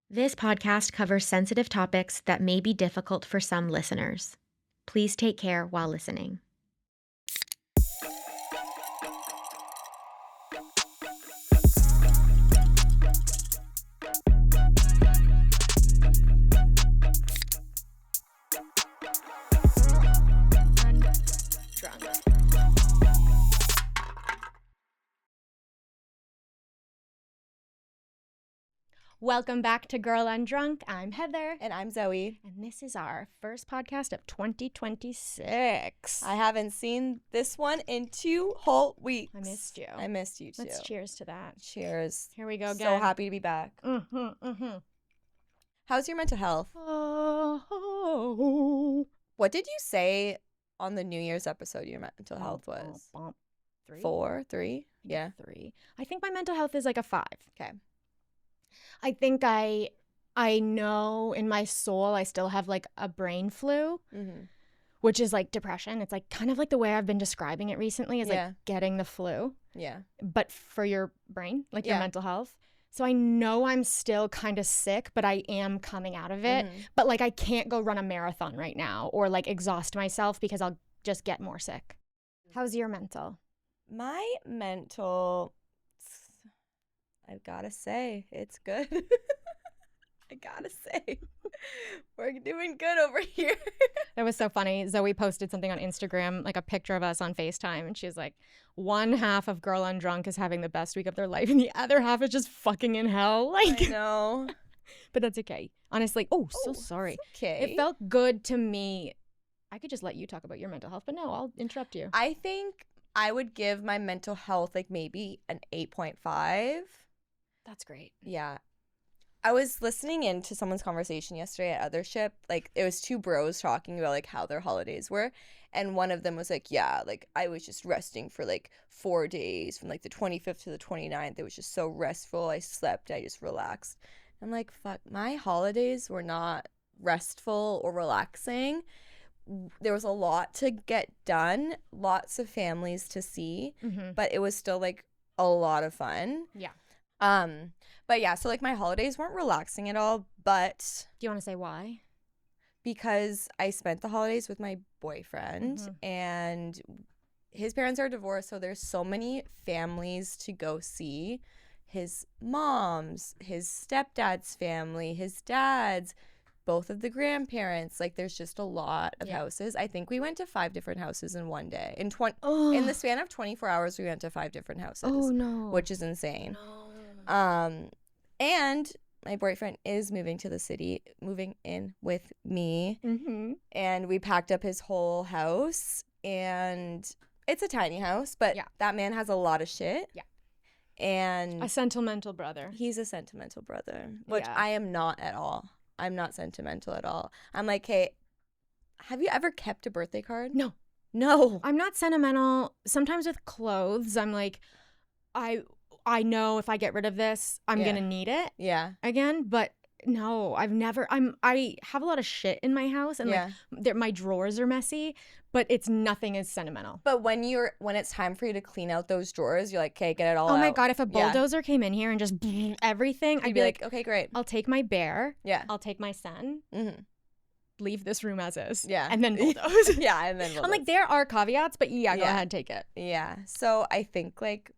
This podcast covers sensitive topics that may be difficult for some listeners. Please take care while listening. Undrunk. Welcome back to Girl Undrunk. I'm Heather. And I'm Zoe. And this is our first podcast of 2026. I haven't seen this one in 2 whole weeks. I missed you. I missed you too. Let's cheers to that. Cheers. Here we go again. So happy to be back. How's your mental health? Oh. What did you say on the New Year's episode your mental health was? 3? 4? 3? Yeah. 3. I think my mental health is like a 5. Okay. I think I know in my soul I still have like a brain flu, which is like depression. It's like kind of like the way I've been describing it recently is like getting the flu. Yeah. But for your brain, like your Yeah. mental health. So I know I'm still kind of sick, but I am coming out of it. But like I can't go run a marathon right now or like exhaust myself because I'll just get more sick. How's your mental? My mental, I've got to say, it's good. I got to say, we're doing good over here. That was so funny. Zoe posted something on Instagram, like a picture of us on FaceTime, and she's like, one half of Girl Undrunk is having the best week of their life, and the other half is just fucking in hell. Like, I know. But that's okay. Honestly, so sorry. Okay. It felt good to me. I could just let you talk about your mental health, but no, I'll interrupt you. I think I would give my mental health like maybe an 8.5. That's great. Yeah. I was listening into someone's conversation yesterday at Othership. Like, it was 2 bros talking about, like, how their holidays were. And one of them was like, yeah, like, I was just resting for, like, 4 days from, like, the 25th to the 29th. It was just so restful. I slept. I just relaxed. I'm like, fuck, my holidays were not restful or relaxing. There was a lot to get done, lots of families to see, but it was still, like, a lot of fun. Yeah. But yeah, so like my holidays weren't relaxing at all, but Do you want to say why? because I spent the holidays with my boyfriend and his parents are divorced, so there's so many families to go see. His mom's, his stepdad's family, his dad's, both of the grandparents. Like, there's just a lot of houses. I think we went to 5 different houses in one day. In the span of 24 hours, we went to 5 different houses. Oh, no. Which is insane. No. And my boyfriend is moving to the city, moving in with me. And we packed up his whole house. And it's a tiny house, but that man has a lot of shit. Yeah. And A sentimental brother. he's a sentimental brother, which Yeah. I am not at all. I'm not sentimental at all. I'm like, hey, have you ever kept a birthday card? No. No. I'm not sentimental. Sometimes with clothes, I'm like, I know if I get rid of this, I'm going to need it again. But no, I have a lot of shit in my house and like my drawers are messy, but it's nothing as sentimental. But when it's time for you to clean out those drawers, you're like, okay, get it all out. Oh my God, if a bulldozer came in here and just everything, I'd be like, okay, great. I'll take my bear. Yeah. I'll take my son. Leave this room as is. Yeah. And then bulldoze. And then bulldoze. I'm like, there are caveats, but go ahead, take it. Yeah. So I think like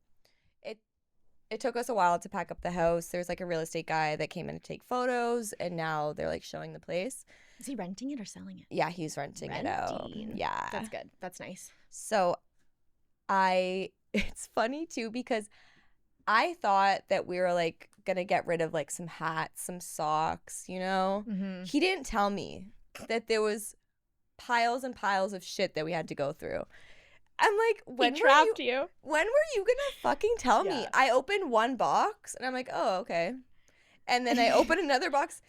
it took us a while to pack up the house. There's like a real estate guy that came in to take photos, and now they're like showing the place. Is he renting it or selling it? Yeah, he's renting it out. Yeah. That's good. That's nice. So it's funny too because I thought that we were like gonna get rid of like some hats, some socks, you know? He didn't tell me that there was piles and piles of shit that we had to go through. I'm like, when were you gonna fucking tell me? I opened one box and I'm like, oh, okay. And then I open another box.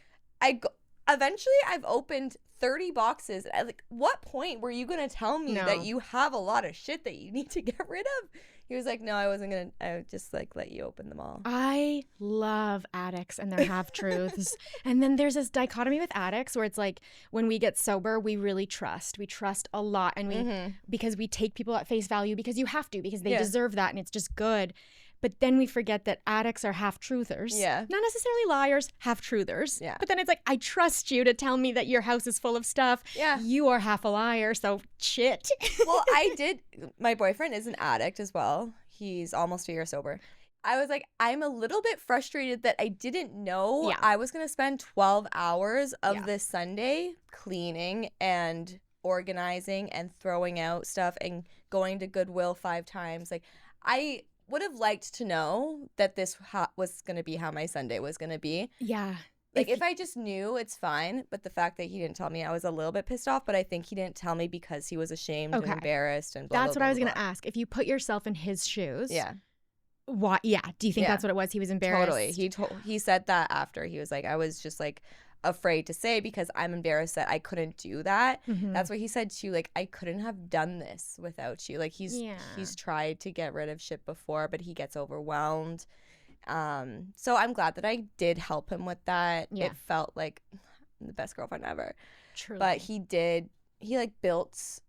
Eventually I've opened 30 boxes. Like, what point were you gonna tell me that you have a lot of shit that you need to get rid of? He was like, no, I wasn't gonna. I would just like let you open them all. I love addicts and their half-truths. And then there's this dichotomy with addicts where it's like when we get sober, we really trust. We trust a lot, and because we take people at face value because you have to, because they deserve that and it's just good. But then we forget that addicts are half-truthers. Yeah. Not necessarily liars, half-truthers. Yeah. But then it's like, I trust you to tell me that your house is full of stuff. Yeah. You are half a liar, so shit. Well, my boyfriend is an addict as well. He's almost a year sober. I was like, I'm a little bit frustrated that I didn't know I was going to spend 12 hours of this Sunday cleaning and organizing and throwing out stuff and going to Goodwill 5 times. Like, I would have liked to know that this was going to be how my Sunday was going to be. Yeah. Like, if I just knew, it's fine. But the fact that he didn't tell me, I was a little bit pissed off. But I think he didn't tell me because he was ashamed and embarrassed and blah, That's blah, what blah, I was blah, going to ask. If you put yourself in his shoes. Yeah. Why? Yeah. Do you think that's what it was? He was embarrassed? Totally. He said that after. He was like, I was just like afraid to say because I'm embarrassed that I couldn't do that. Mm-hmm. That's what he said too. Like, I couldn't have done this without you. Like, he's tried to get rid of shit before, but he gets overwhelmed. So I'm glad that I did help him with that. Yeah. It felt like I'm the best girlfriend ever. Truly. But he like built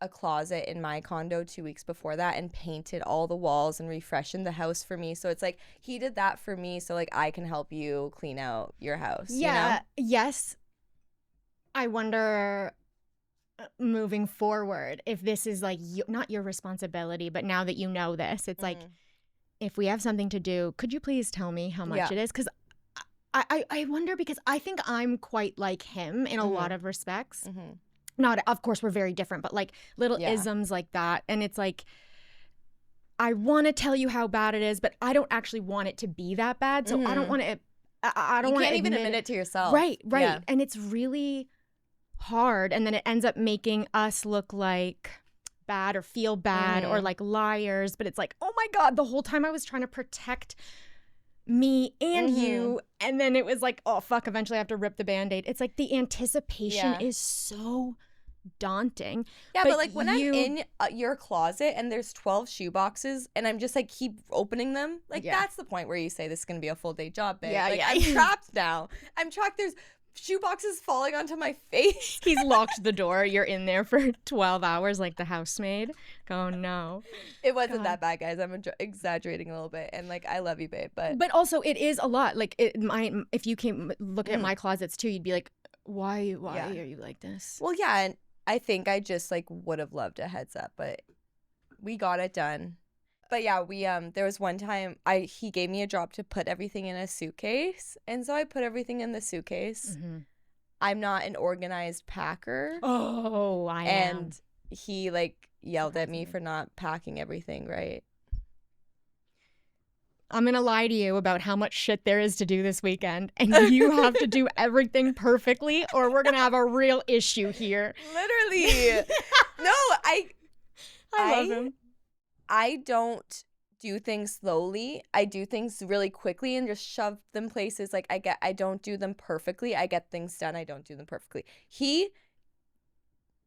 a closet in my condo 2 weeks before that and painted all the walls and refreshened the house for me. So it's like he did that for me so like I can help you clean out your house. Yeah. You know? Yes. I wonder moving forward if this is like not your responsibility, but now that you know this, it's like if we have something to do, could you please tell me how much it is? Because I wonder because I think I'm quite like him in a lot of respects. Mm-hmm. Not, of course, we're very different, but like little isms like that. And it's like, I want to tell you how bad it is, but I don't actually want it to be that bad. So I don't want to, I don't want to even admit it to yourself. Right. Yeah. And it's really hard. And then it ends up making us look like bad or feel bad or like liars. But it's like, oh my God, the whole time I was trying to protect me and you, and then it was like, oh fuck, eventually I have to rip the Band-Aid. It's like the anticipation is so daunting. Yeah, but like when I'm in your closet and there's 12 shoe boxes and I'm just like keep opening them, like that's the point where you say this is gonna be a full day job, babe. I'm trapped now. I'm trapped. There's shoe boxes falling onto my face. He's locked the door. You're in there for 12 hours like the housemaid. Oh no. It wasn't that bad, guys. I'm exaggerating a little bit. And like, I love you, babe. But also it is a lot. Like if you came look at my closets too, you'd be like, why are you like this? Well, yeah. And I think I just like would have loved a heads up, but we got it done. But yeah, we there was one time he gave me a job to put everything in a suitcase, and so I put everything in the suitcase. Mm-hmm. I'm not an organized packer. Oh, I am. And he like yelled at me for not packing everything right. I'm gonna lie to you about how much shit there is to do this weekend, and you have to do everything perfectly, or we're gonna have a real issue here. Literally. No, I love him. I don't do things slowly. I do things really quickly and just shove them places. Like I don't do them perfectly. I get things done. I don't do them perfectly. He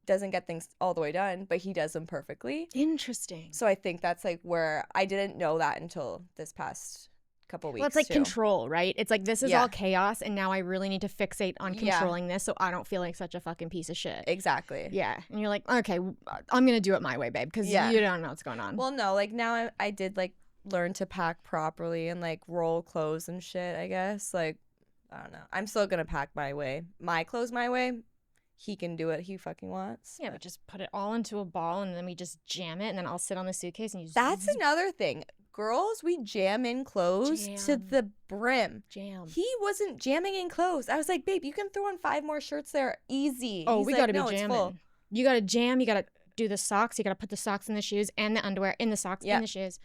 doesn't get things all the way done, but he does them perfectly. Interesting. So I think that's like where I didn't know that until this past couple weeks. Well, it's like control, right? It's like this is all chaos, and now I really need to fixate on controlling this so I don't feel like such a fucking piece of shit. Exactly. Yeah. And you're like, okay, I'm gonna do it my way, babe, because you don't know what's going on. Well, no, like now I did like learn to pack properly and like roll clothes and shit, I guess. Like, I don't know. I'm still gonna pack my way. My clothes my way. He can do what he fucking wants. Yeah, but just put it all into a ball and then we just jam it and then I'll sit on the suitcase and you That's another thing. Girls, we jam in clothes to the brim. He wasn't jamming in clothes. I was like, babe, you can throw in 5 more shirts there easy. Oh, we gotta be jamming. You gotta jam, you gotta do the socks, you gotta put the socks in the shoes and the underwear in the socks in the shoes.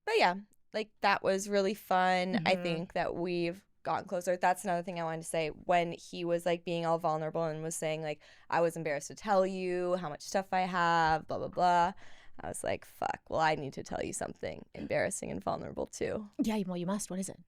But yeah, like that was really fun. Mm-hmm. I think that we've gotten closer. That's another thing I wanted to say. When he was like being all vulnerable and was saying like, I was embarrassed to tell you how much stuff I have, blah, blah, blah. I was like, fuck, well, I need to tell you something embarrassing and vulnerable too. Yeah, well, you must. What is it?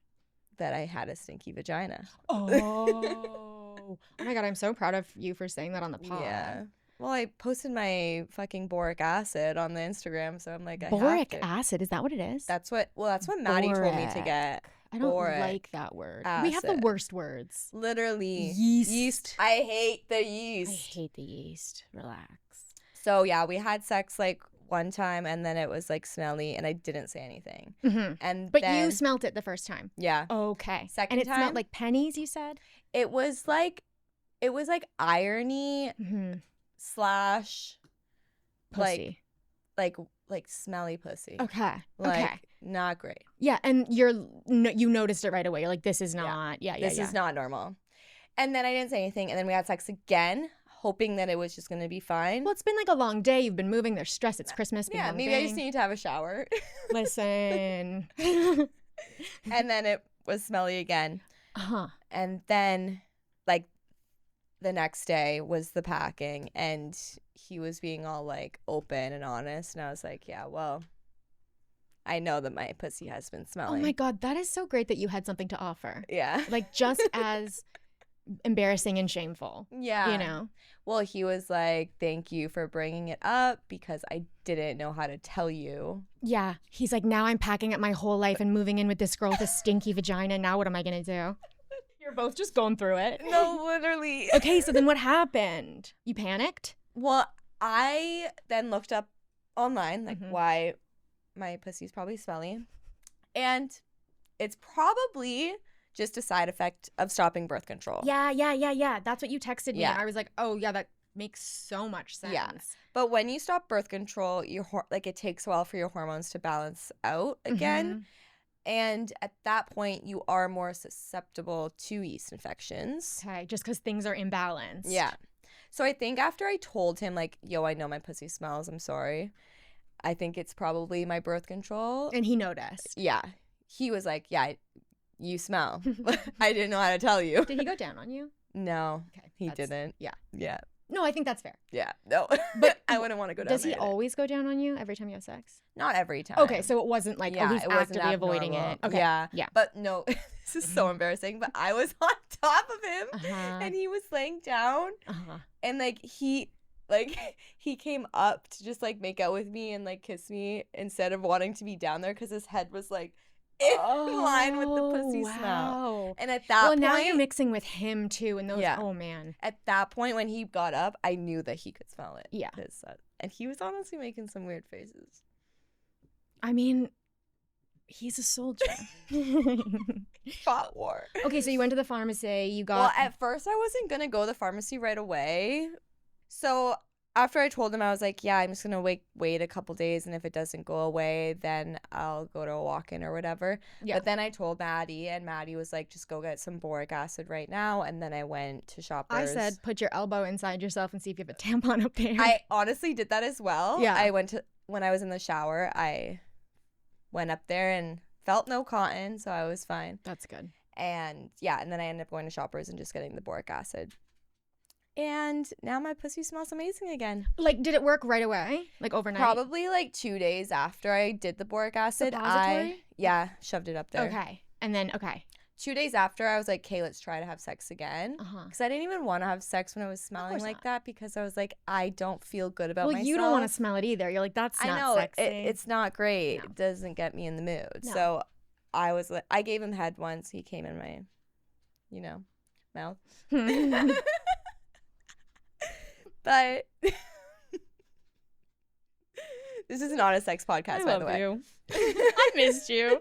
That I had a stinky vagina. Oh my God, I'm so proud of you for saying that on the pod. Yeah. Well, I posted my fucking boric acid on the Instagram, so I'm like, boric acid? Is that what it is? That's what Maddie told me to get. I don't like that word. Acid. We have the worst words. Literally. Yeast. I hate the yeast. I hate the yeast. Relax. So yeah, we had sex like one time, and then it was like smelly, and I didn't say anything. But then, you smelt it the first time. Yeah. Okay. Second and it time, smelled like pennies, you said? It was like irony slash pussy. Like smelly pussy. Okay. Like not great. Yeah, and you noticed it right away. You're like, this is not. This is not normal. And then I didn't say anything, and then we had sex again, hoping that it was just gonna be fine. Well, it's been like a long day. You've been moving. There's stress. It's Christmas. Yeah, maybe I just need to have a shower. Listen. And then it was smelly again. And then, like, the next day was the packing, and he was being all like open and honest, and I was like, yeah, well, I know that my pussy has been smelling. Oh my God, that is so great that you had something to offer. Yeah. Like, just as embarrassing and shameful. Yeah. You know? Well, he was like, thank you for bringing it up because I didn't know how to tell you. Yeah. He's like, now I'm packing up my whole life and moving in with this girl with a stinky vagina. Now what am I going to do? You're both just going through it. No, literally. Okay, so then what happened? You panicked? Well, I then looked up online, like, why my pussy's probably smelly. And it's probably just a side effect of stopping birth control. Yeah. That's what you texted me. I was like, oh, yeah, that makes so much sense. Yeah. But when you stop birth control, it takes a while for your hormones to balance out again. And at that point, you are more susceptible to yeast infections. Okay, just because things are imbalanced. Yeah. So I think after I told him, like, yo, I know my pussy smells, I'm sorry, I think it's probably my birth control. And he noticed. Yeah. He was like, yeah, you smell. I didn't know how to tell you. Did he go down on you? No, he didn't. Yeah. Yeah. No, I think that's fair. Yeah. No. But I wouldn't want to go down. Does he always go down on you every time you have sex? Not every time. Okay, so it wasn't like, he's actively avoiding it. Okay. Yeah. But no, this is so embarrassing. But I was on top of him and he was laying down and like he came up to just like make out with me and like kiss me instead of wanting to be down there because his head was like in line with the pussy smell. And at that point, now you're mixing with him too, and those. Yeah. Oh man. At that point, when he got up, I knew that he could smell it. Yeah. And he was honestly making some weird faces. I mean, he's a soldier. Fought war. Okay, so you went to the pharmacy. You got. Well, at first I wasn't gonna go to the pharmacy right away. So after I told him, I was like, yeah, I'm just going to wait a couple days, and if it doesn't go away, then I'll go to a walk-in or whatever. Yeah. But then I told Maddie, and Maddie was like, just go get some boric acid right now, and then I went to Shoppers. I said, put your elbow inside yourself and see if you have a tampon up there. I honestly did that as well. Yeah. When I was in the shower, I went up there and felt no cotton, so I was fine. That's good. And yeah, and then I ended up going to Shoppers and just getting the boric acid. And now my pussy smells amazing again. Like, did it work right away? Like overnight? Probably like 2 days after I did the boric acid. Suppository? Yeah, shoved it up there. Okay. And then, 2 days after, I was like, okay, let's try to have sex again. Because I didn't even want to have sex when I was smelling like that because I was like, I don't feel good about myself. Well, you don't want to smell it either. You're like, that's not sexy. It's not great. No. It doesn't get me in the mood. No. So I gave him head once. He came in my, mouth. But this is not a sex podcast, by the way. I love you. I missed you.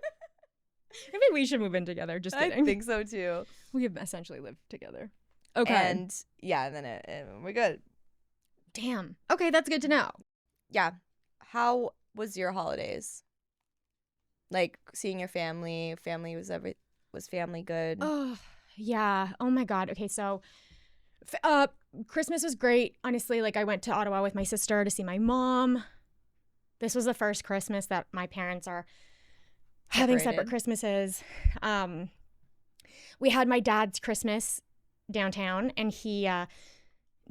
Maybe we should move in together. Just kidding. I think so too. We have essentially lived together. Okay. And yeah, then we're good. Damn. Okay, that's good to know. Yeah. How was your holidays? Like seeing your family. Was family good? Oh yeah. Oh my God. Okay, so Christmas was great. Honestly, like I went to Ottawa with my sister to see my mom. This was the first Christmas that my parents are having separate Christmases. We had my dad's Christmas downtown, and he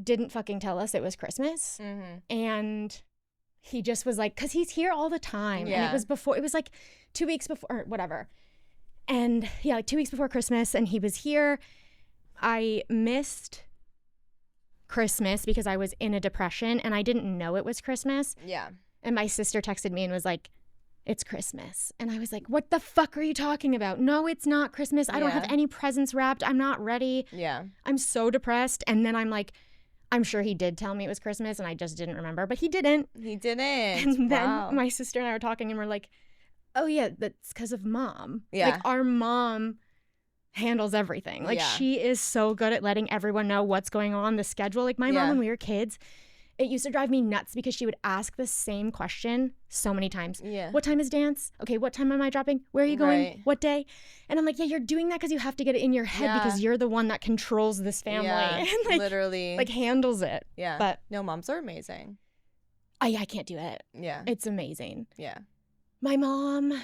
didn't fucking tell us it was Christmas. And he just was like, because he's here all the time. Yeah. And it was like 2 weeks before, or whatever. And yeah, like 2 weeks before Christmas, and he was here. I missed Christmas because I was in a depression and I didn't know it was Christmas. Yeah. And my sister texted me and was like, it's Christmas. And I was like, what the fuck are you talking about? No, it's not Christmas. I don't have any presents wrapped. I'm not ready. Yeah. I'm so depressed. And then I'm like, I'm sure he did tell me it was Christmas and I just didn't remember, but he didn't. He didn't. And then my sister and I were talking and we're like, oh yeah, that's because of mom. Yeah. Like our mom handles everything. Like she is so good at letting everyone know what's going on, the schedule. Like my mom when we were kids, it used to drive me nuts because she would ask the same question so many times. Yeah. What time is dance? Okay, what time am I dropping? Where are you going? Right. What day? And I'm like, yeah, you're doing that because you have to get it in your head because you're the one that controls this family. Yeah, and like, literally. Like handles it. Yeah. But no, moms are amazing. I can't do it. Yeah. It's amazing. Yeah. My mom...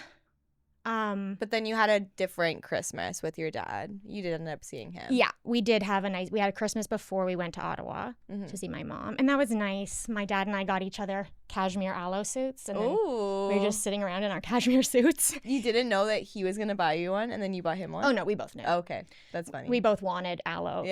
but then you had a different Christmas with your dad. You did end up seeing him. Yeah, we did have we had a Christmas before we went to Ottawa to see my mom. And that was nice. My dad and I got each other cashmere aloe suits. And then we were just sitting around in our cashmere suits. You didn't know that he was going to buy you one and then you bought him one? Oh, no, we both knew. Oh, okay, that's funny. We both wanted aloe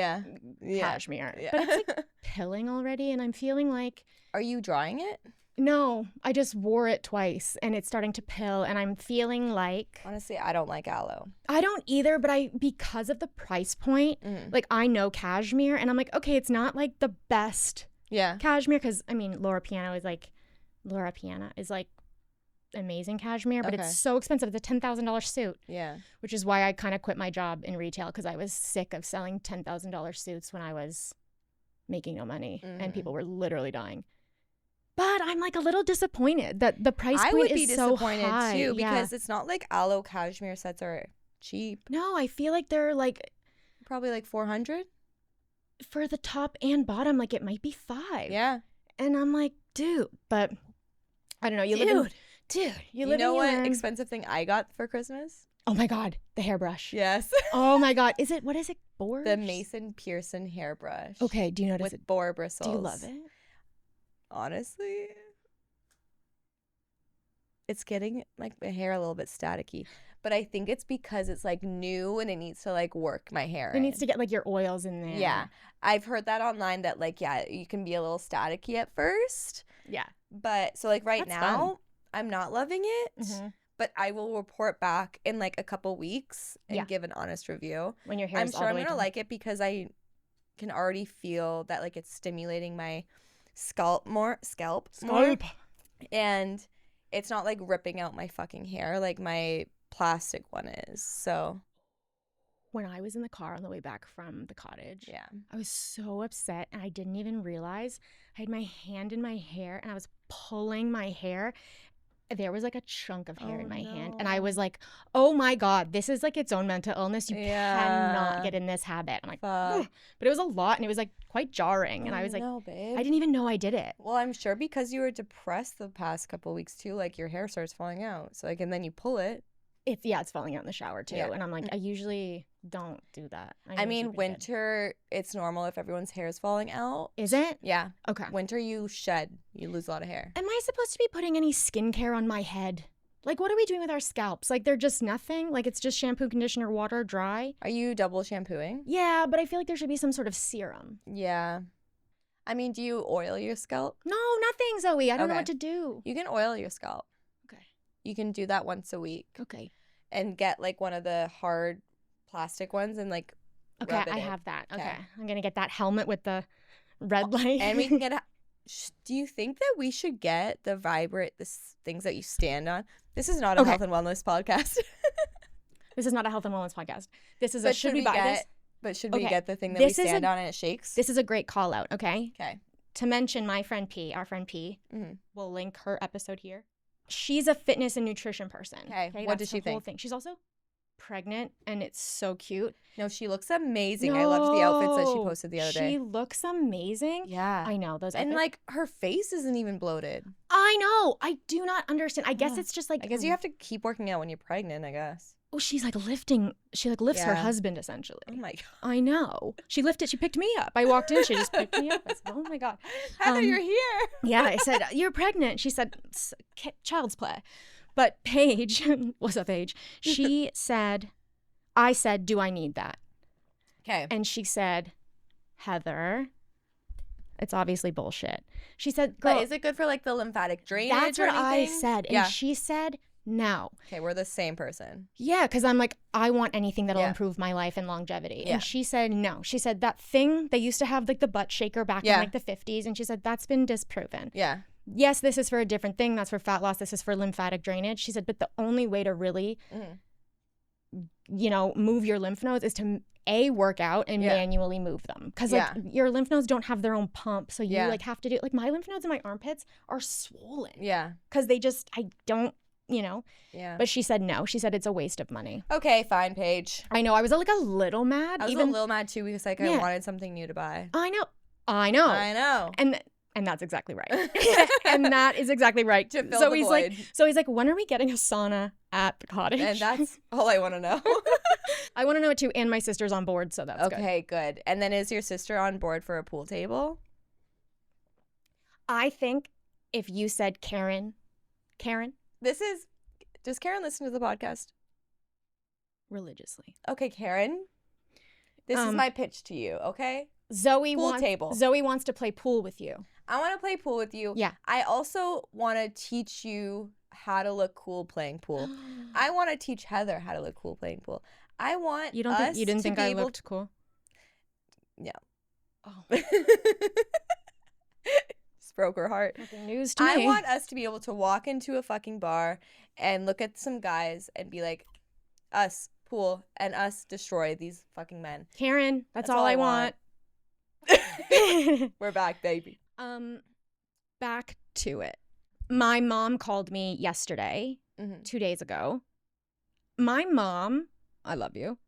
cashmere. Yeah. But it's like pilling already and I'm feeling like... Are you drying it? No, I just wore it twice and it's starting to pill and I'm feeling like... Honestly, I don't like aloe. I don't either, but because of the price point, like I know cashmere and I'm like, okay, it's not like the best cashmere because, I mean, Laura Piana is like amazing cashmere, but it's so expensive. It's a $10,000 suit. Yeah. Which is why I kind of quit my job in retail because I was sick of selling $10,000 suits when I was making no money and people were literally dying. But I'm like a little disappointed that the price point is so high. I would be disappointed too because it's not like aloe cashmere sets are cheap. No, I feel like they're like probably like $400 for the top and bottom. Like it might be $500. Yeah, and I'm like, dude, but I don't know. You know what expensive thing I got for Christmas? Oh my God, the hairbrush. Yes. Oh my God, what is it? Boar? The Mason Pearson hairbrush. Okay, do you notice with boar bristles? Do you love it? Honestly, it's getting like my hair a little bit staticky, but I think it's because it's like new and it needs to like work my hair. It needs to get like your oils in there. Yeah, I've heard that online that like you can be a little staticky at first. Yeah, but so like right now fun. I'm not loving it, but I will report back in like a couple weeks and give an honest review. When your hair, I'm sure I'm gonna like it because I can already feel that like it's stimulating my scalp more, and it's not like ripping out my fucking hair like my plastic one is. So when I was in the car on the way back from the cottage, I was so upset and I didn't even realize I had my hand in my hair and I was pulling my hair. There was like a chunk of hair in my hand and I was like, oh my God, this is like its own mental illness. You cannot get in this habit. I'm like, ugh. But it was a lot and it was like quite jarring and I was like, babe. I didn't even know I did it. Well, I'm sure because you were depressed the past couple of weeks too, like your hair starts falling out. So like, and then you pull it. It's falling out in the shower too. And I'm like, I usually don't do that. I mean, winter, it's normal if everyone's hair is falling out. Is it? Yeah. Okay. Winter, you shed. You lose a lot of hair. Am I supposed to be putting any skincare on my head? Like, what are we doing with our scalps? Like, they're just nothing? Like, it's just shampoo, conditioner, water, dry? Are you double shampooing? Yeah, but I feel like there should be some sort of serum. Yeah. I mean, do you oil your scalp? No, nothing, Zoe. I don't know what to do. You can oil your scalp. Okay. You can do that once a week. Okay. And get like one of the hard plastic ones and like rub it I in. have that. Okay. I'm going to get that helmet with the red light. And we can get do you think that we should get the things that you stand on? This is not a health and wellness podcast. This is not a health and wellness podcast. This is should we buy this? But should we get the thing that we stand on and it shakes? This is a great call out, okay? Okay. To mention my friend P, our friend P, we'll link her episode here. She's a fitness and nutrition person. Okay. What does she think? She's also pregnant and it's so cute. No, she looks amazing. I loved the outfits that she posted the other day. She looks amazing. Yeah. I know those outfits. And like her face isn't even bloated. I know. I do not understand. I guess it's just like I guess you have to keep working out when you're pregnant, I guess. Oh, she's like lifting. She like lifts her husband essentially. Oh my God. I know. She picked me up. I walked in. She just picked me up. I said, oh my God. Heather, you're here. Yeah. I said, you're pregnant. She said, child's play. But Paige, what's up, Paige? She said, I said, do I need that? Okay. And she said, Heather, it's obviously bullshit. She said, girl, but is it good for like the lymphatic drainage? That's what I said. And she said, now. Okay, we're the same person. Yeah, because I'm like, I want anything that'll improve my life and longevity. And she said no. She said that thing, they used to have like the butt shaker back in like the 50s. And she said, that's been disproven. Yeah. Yes, this is for a different thing. That's for fat loss. This is for lymphatic drainage. She said, but the only way to really, move your lymph nodes is to work out and manually move them. Because like your lymph nodes don't have their own pump. So you like have to do, like my lymph nodes in my armpits are swollen. Yeah. Because I don't, Yeah. But she said no. She said it's a waste of money. Okay, fine, Paige. I know. I was like a little mad. I was a little mad too because like I wanted something new to buy. I know. And that's exactly right. And that is exactly right. To fill the void. So he's like, when are we getting a sauna at the cottage? And that's all I want to know. I want to know it too. And my sister's on board, so that's okay, good. And then is your sister on board for a pool table? I think if you said Karen. Does Karen listen to the podcast? Religiously. Okay, Karen. This is my pitch to you, okay? Zoe wants to play pool with you. I want to play pool with you. Yeah. I also want to teach you how to look cool playing pool. I want to teach Heather how to look cool playing pool. I want you didn't think I looked cool? Yeah. Oh. Just broke her heart. Nothing news to me. I want us to be able to walk into a fucking bar and look at some guys and be like, us, pool, and us destroy these fucking men. Karen, that's all I want. We're back, baby. Back to it. My mom called me yesterday, 2 days ago. My mom, I love you.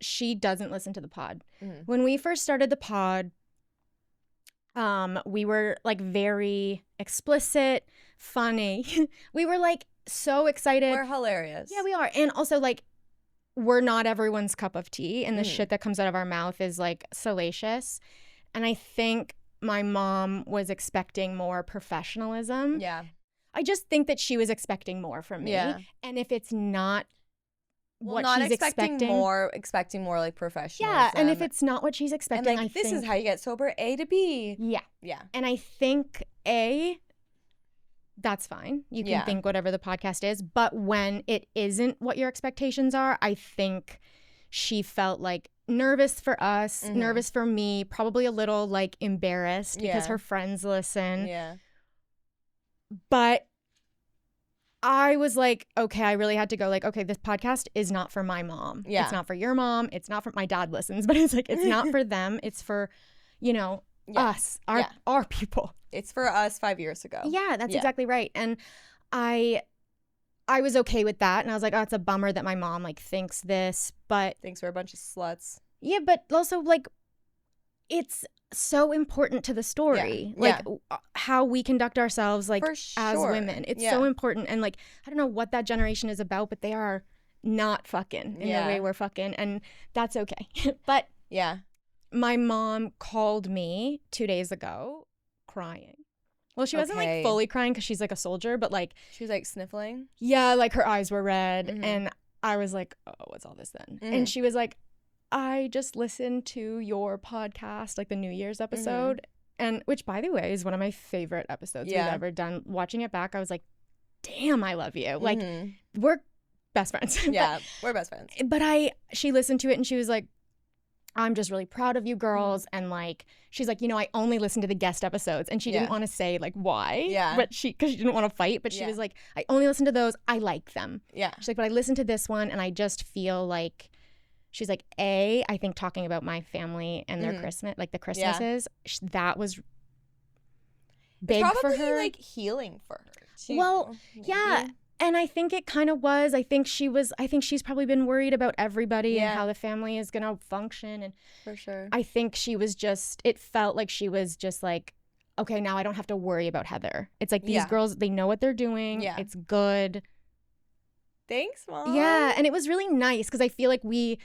She doesn't listen to the pod. When we first started the pod, we were like very explicit, funny. We were like so excited. We're hilarious. Yeah, we are. And also like we're not everyone's cup of tea, and the shit that comes out of our mouth is like salacious. And I think my mom was expecting more professionalism. Yeah. I just think that she was expecting more from me. Yeah. And if it's not what she's expecting more like professionalism. Yeah, and if it's not what she's expecting, and like, this is how you get sober, A to B. Yeah. Yeah. And I think that's fine. You can think whatever the podcast is. But when it isn't what your expectations are, I think she felt like nervous for us, nervous for me, probably a little like embarrassed because her friends listen. Yeah. But I was like, okay, I really had to go like, okay, this podcast is not for my mom. Yeah. It's not for your mom. It's not for my dad listens, but it's like, it's not for them. It's for, us, our people. It's for us 5 years ago. Yeah, that's exactly right. And I was okay with that. And I was like, oh, it's a bummer that my mom like thinks this, but thinks we're a bunch of sluts. Yeah, but also like it's so important to the story. Like how we conduct ourselves like as women. It's so important. And like I don't know what that generation is about, but they are not fucking in the way we're fucking, and that's okay. But my mom called me 2 days ago crying. Well, she wasn't like fully crying because she's like a soldier, but like she was like sniffling. Yeah, like her eyes were red, and I was like, oh, what's all this then? And she was like, I just listened to your podcast, like the New Year's episode, and which, by the way, is one of my favorite episodes we've ever done. Watching it back, I was like, damn, I love you. Like, we're best friends. Yeah, we're best friends. But she listened to it and she was like, I'm just really proud of you girls. And like, she's like, I only listen to the guest episodes. And she didn't want to say like why. Yeah. But because she didn't want to fight. But she was like, I only listen to those. I like them. Yeah. She's like, but I listened to this one and I just feel like, she's like, I think talking about my family and their Christmas, like the Christmases, that was big for her. Probably like healing for her too. Well, yeah. And I think it kind of was. I think she's probably been worried about everybody and how the family is going to function. And for sure. I think it felt like she was just like, okay, now I don't have to worry about Heather. It's like these girls, they know what they're doing. Yeah. It's good. Thanks, Mom. Yeah. And it was really nice because I feel like we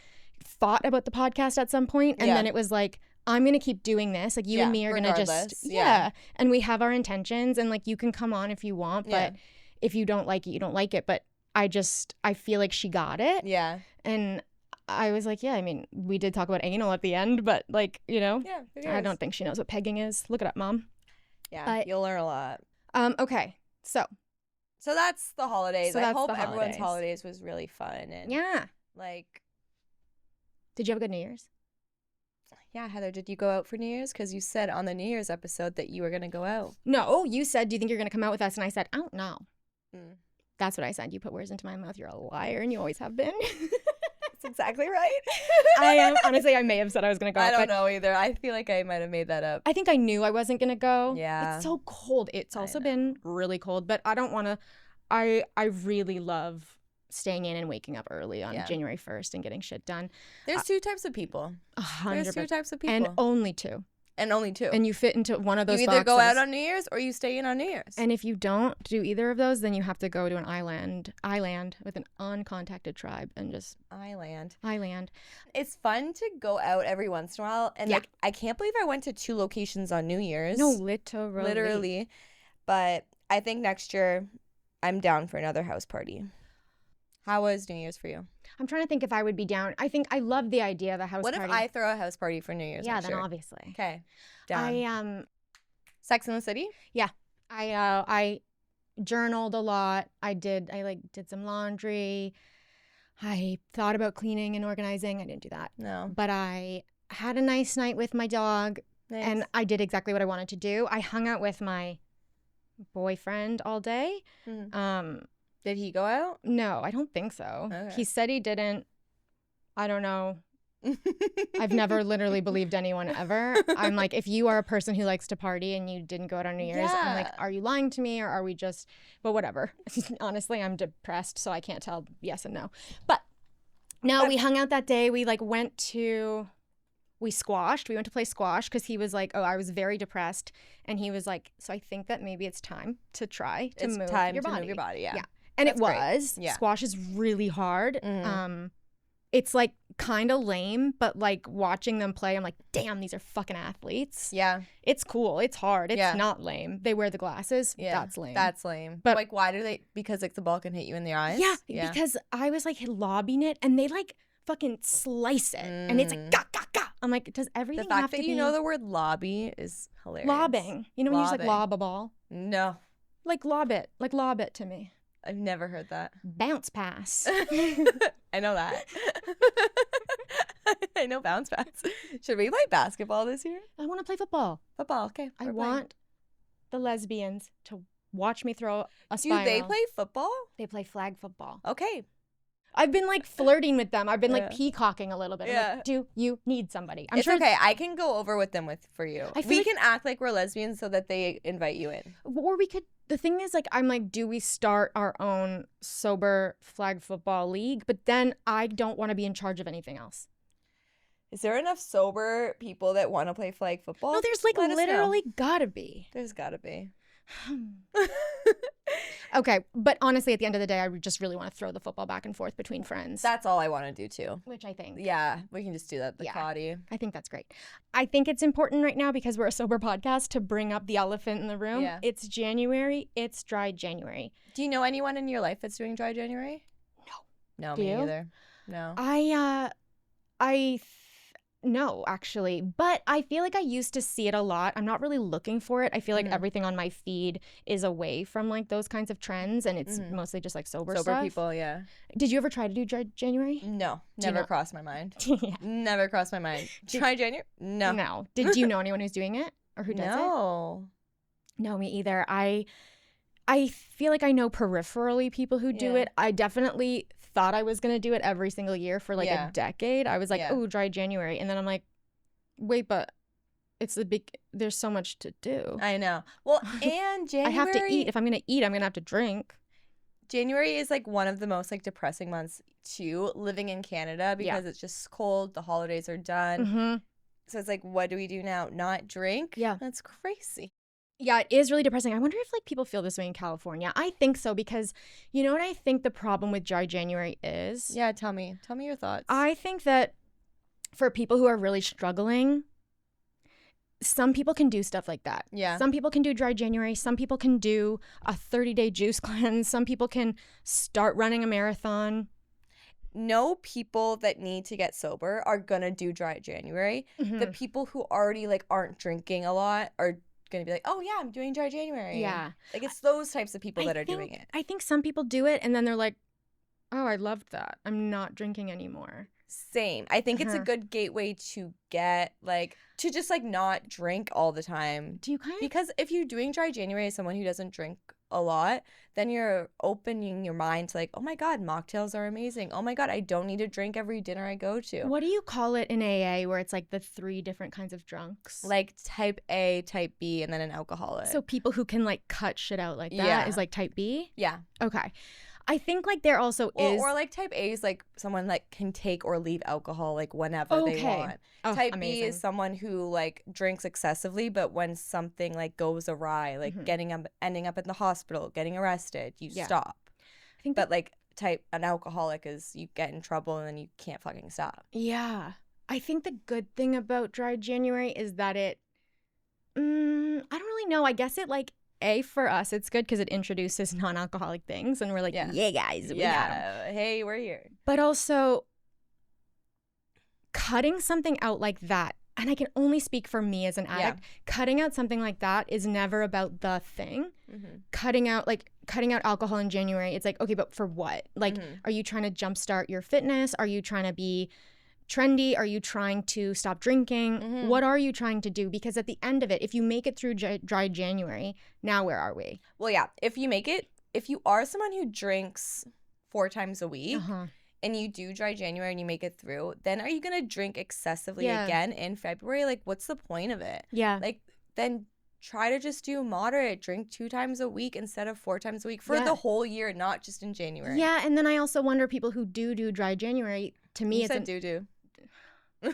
thought about the podcast at some point, and then it was like, I'm going to keep doing this. Like you and me are going to just, and we have our intentions, and like you can come on if you want, but if you don't like it, you don't like it. But I feel like she got it. Yeah. And I was like, I mean, we did talk about anal at the end, but like, I don't think she knows what pegging is. Look it up, Mom. Yeah, you'll learn a lot. Okay, so So that's the holidays. So I that's hope the everyone's holidays. holidays was really fun. And yeah. Like, did you have a good New Year's? Yeah, Heather, did you go out for New Year's? Because you said on the New Year's episode that you were going to go out. No, you said, do you think you're going to come out with us? And I said, I don't know. That's what I said. You put words into my mouth. You're a liar, and you always have been. That's exactly right. I am. Honestly, I may have said I was going to go out. I don't know either. I feel like I might have made that up. I think I knew I wasn't going to go. Yeah. It's so cold. It's also been really cold, but I don't want to. I really love staying in and waking up early on January 1st and getting shit done. There's two types of people. 100%. There's two types of people. And only two. And only two. And you fit into one of those You either boxes. go out on New Year's or you stay in on New Year's. And if you don't do either of those, then you have to go to an island with an uncontacted tribe and just... Island. It's fun to go out every once in a while. And like, I can't believe I went to 2 locations on New Year's. No, literally. But I think next year I'm down for another house party. How was New Year's for you? I'm trying to think if I would be down. I think I love the idea of a house party. What if I throw a house party for New Year's? Yeah, then obviously. Okay. Down. Sex in the City? Yeah. I journaled a lot. I did some laundry. I thought about cleaning and organizing. I didn't do that. No. But I had a nice night with my dog. Nice. And I did exactly what I wanted to do. I hung out with my boyfriend all day. Did he go out? No, I don't think so. Okay. He said he didn't. I don't know. I've never literally believed anyone ever. I'm like, if you are a person who likes to party and you didn't go out on New Year's, I'm like, are you lying to me or are we just, but whatever. Honestly, I'm depressed, so I can't tell yes and no. But no, we hung out that day. We squashed. We went to play squash because he was like, oh, I was very depressed. And he was like, so I think that maybe it's time to try to move your body. Yeah. And that's it was. Great. Yeah. Squash is really hard. It's like kind of lame, but like watching them play, I'm like, damn, these are fucking athletes. Yeah. It's cool. It's hard. It's not lame. They wear the glasses. Yeah. That's lame. That's lame. But like, why do they? Because like the ball can hit you in the eyes? Yeah. Because I was like lobbing it and they like fucking slice it. And it's like, gah, gah, gah. I'm like, does everything have to be? The fact that you know the word lobby is hilarious. Lobbing. You know when you use like lob a ball? No. Like lob it. Like lob it to me. I've never heard that. Bounce pass. I know that. I know bounce pass. Should we play basketball this year? I want to play football. Football, okay. I want the lesbians to watch me throw a spiral. Do they play football? They play flag football. Okay. I've been like flirting with them. I've been like peacocking a little bit. I'm like, do you need somebody? It's okay. I can go over with them for you. We can act like we're lesbians so that they invite you in. Or we could. The thing is, like, I'm like, do we start our own sober flag football league? But then I don't want to be in charge of anything else. Is there enough sober people that want to play flag football? No, there's like literally gotta be. There's gotta be. Okay, but honestly, at the end of the day, I just really want to throw the football back and forth between friends. That's all I want to do too. Which I think. Yeah, we can just do that. Cotty. I think that's great. I think it's important right now because we're a sober podcast to bring up the elephant in the room. Yeah. It's January. It's dry January. Do you know anyone in your life that's doing dry January? No. No, me neither. No. No, actually. But I feel like I used to see it a lot. I'm not really looking for it. I feel like everything on my feed is away from like those kinds of trends and it's mostly just like sober stuff. People, yeah. Did you ever try to do dry January? No. Never crossed my mind. Never crossed my mind. Try January? No. No. Did you know anyone who's doing it or who does it? No. No, me either. I feel like I know peripherally people who do it. I definitely thought I was going to do it every single year for like a decade. I was like, oh, dry January. And then I'm like, wait, but there's so much to do. I know. Well, and January. I have to eat. If I'm going to eat, I'm going to have to drink. January is like one of the most like depressing months too, living in Canada because it's just cold. The holidays are done. So it's like, what do we do now? Not drink? Yeah. That's crazy. Yeah, it is really depressing. I wonder if like people feel this way in California. I think so because you know what I think the problem with dry January is? Yeah, tell me your thoughts. I think that for people who are really struggling, some people can do stuff like that. Yeah. Some people can do dry January. Some people can do a 30-day juice cleanse. Some people can start running a marathon. No people that need to get sober are gonna do dry January. The people who already like aren't drinking a lot are going to be like, oh yeah, I'm doing dry January. Yeah. Like it's those types of people that are doing it. I think some people do it and then they're like, oh, I loved that. I'm not drinking anymore. Same. I think it's a good gateway to get like to just like not drink all the time. Do you kind of? Because if you're doing dry January as someone who doesn't drink a lot, then you're opening your mind to like, oh my God, mocktails are amazing. Oh my God, I don't need to drink every dinner I go to. What do you call it in AA where it's like the 3 different kinds of drunks? Like type A, type B, and then an alcoholic. So people who can like cut shit out like that is like type B? Yeah. Okay. I think like there also is or like type A is like someone like can take or leave alcohol like whenever they want. Type B is someone who like drinks excessively, but when something like goes awry, like ending up in the hospital, getting arrested, you stop. I think but like an alcoholic is you get in trouble and then you can't fucking stop. Yeah. I think the good thing about dry January is that it I don't really know. I guess it like for us, it's good because it introduces non-alcoholic things, and we're like, yeah guys, we got 'em. Hey, we're here. But also, cutting something out like that, and I can only speak for me as an addict, cutting out something like that is never about the thing. Cutting out alcohol in January, it's like, okay, but for what? Like, are you trying to jumpstart your fitness? Are you trying to be trendy? Are you trying to stop drinking? What are you trying to do? Because at the end of it, if you make it through dry January, now where are we? Well, yeah, if you are someone who drinks 4 times a week and you do dry January and you make it through, then are you going to drink excessively again in February? Like, what's the point of it? Yeah. Like, then try to just do moderate. Drink 2 times a week instead of 4 times a week for the whole year, not just in January. Yeah, and then I also wonder people who do dry January, to me, it's do. I'm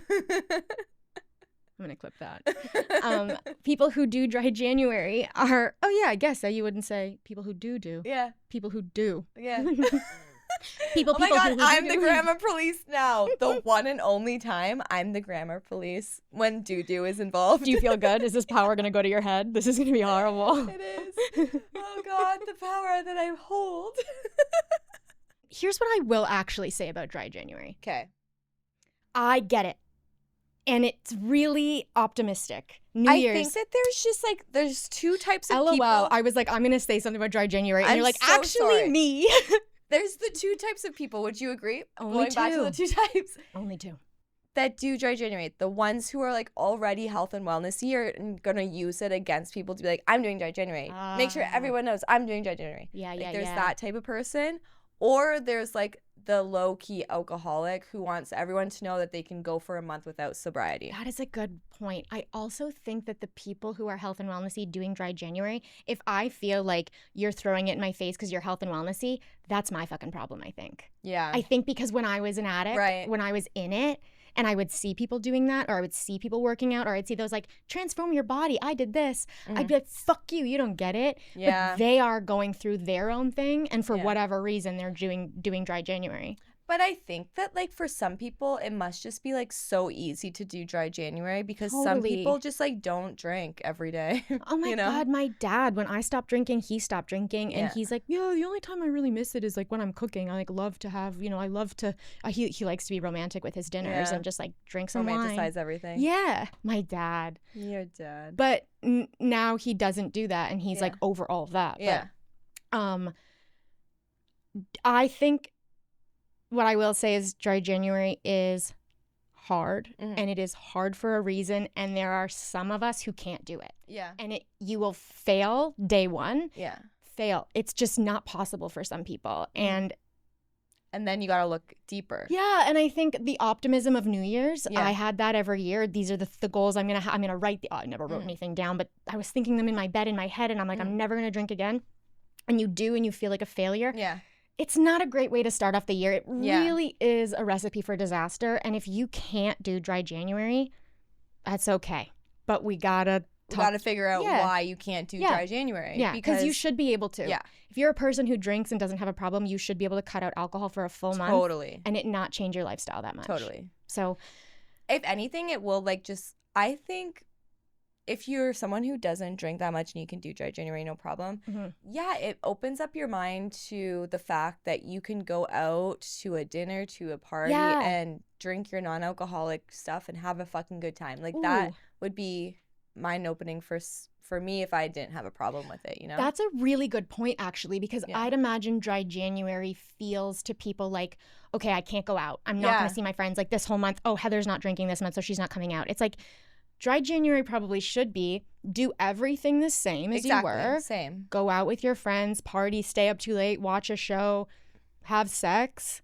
gonna clip that. People who do dry January are I guess that you wouldn't say people who do. Yeah. People who do. Yeah. people. Oh my God, I'm the grammar police now. The one and only time I'm the grammar police when do is involved. Do you feel good? Is this power gonna go to your head? This is gonna be horrible. It is. Oh God, the power that I hold. Here's what I will actually say about dry January. Okay. I get it. And it's really optimistic. I think that there's 2 types of people. LOL. I was like, I'm going to say something about dry January. And I'm you're like, so actually sorry. Me. There's the 2 types of people. Would you agree? Only Going back to the 2 types. Only 2. That do dry January. The ones who are like already health and wellness year and going to use it against people to be like, I'm doing dry January. Make sure everyone knows I'm doing dry January. Yeah, There's that type of person. Or there's like the low-key alcoholic who wants everyone to know that they can go for a month without sobriety. That is a good point. I also think that the people who are health and wellnessy doing dry January, if I feel like you're throwing it in my face because you're health and wellnessy, that's my fucking problem, I think. Yeah. I think because when I was an addict, when I was in it, and I would see people doing that, or I would see people working out, or I'd see those like, transform your body, I did this. I'd be like, fuck you, you don't get it. Yeah. But they are going through their own thing, and for whatever reason, they're doing dry January. But I think that like for some people, it must just be like so easy to do dry January because some people just like don't drink every day. Oh my God, my dad, when I stopped drinking, he stopped drinking. And he's like, yeah, the only time I really miss it is like when I'm cooking. I like love to have, I love to, he likes to be romantic with his dinners and just like drink some wine. Romanticize everything. Yeah, my dad. Your dad. But now he doesn't do that and he's like over all of that. Yeah. But, I think what I will say is dry January is hard and it is hard for a reason, and there are some of us who can't do it. Yeah. And you will fail day one. Yeah. Fail. It's just not possible for some people. And then you got to look deeper. Yeah, and I think the optimism of New Year's, I had that every year. These are the goals I'm going to I'm going to write. I never wrote anything down, but I was thinking them in my bed, in my head, and I'm like, I'm never going to drink again. And you do, and you feel like a failure. Yeah. It's not a great way to start off the year. It really is a recipe for disaster. And if you can't do dry January, that's okay. But we gotta figure out why you can't do dry January. Yeah, because you should be able to. Yeah. If you're a person who drinks and doesn't have a problem, you should be able to cut out alcohol for a full month. Totally. And it not change your lifestyle that much. Totally. So, if anything, it will like just, I think if you're someone who doesn't drink that much and you can do dry January, no problem. It opens up your mind to the fact that you can go out to a dinner, to a party, and drink your non-alcoholic stuff and have a fucking good time. Like that would be mind-opening for me if I didn't have a problem with it, you know? That's a really good point, actually, because I'd imagine dry January feels to people like, okay, I can't go out. I'm not going to see my friends like this whole month. Oh, Heather's not drinking this month, so she's not coming out. It's like dry January probably should be do everything the same as you were. Same. Go out with your friends, party, stay up too late, watch a show, have sex.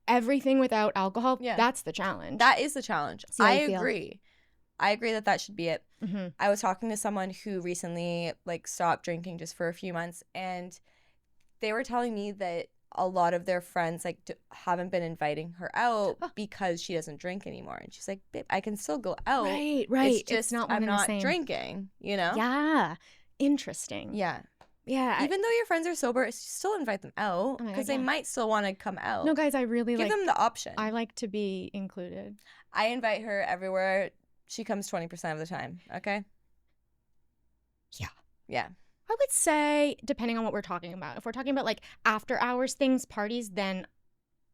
Everything without alcohol, that's the challenge. That is the challenge. I agree. I agree that should be it. Mm-hmm. I was talking to someone who recently like stopped drinking just for a few months, and they were telling me that a lot of their friends like haven't been inviting her out because she doesn't drink anymore. And she's like, babe, I can still go out. Right. It's just I'm not drinking, you know? Yeah. Interesting. Yeah. Yeah. Even though your friends are sober, still invite them out because they might still want to come out. No, guys, I really give them the option. I like to be included. I invite her everywhere. She comes 20% of the time. Okay. Yeah. Yeah. I would say, depending on what we're talking about, if we're talking about like after hours things, parties, then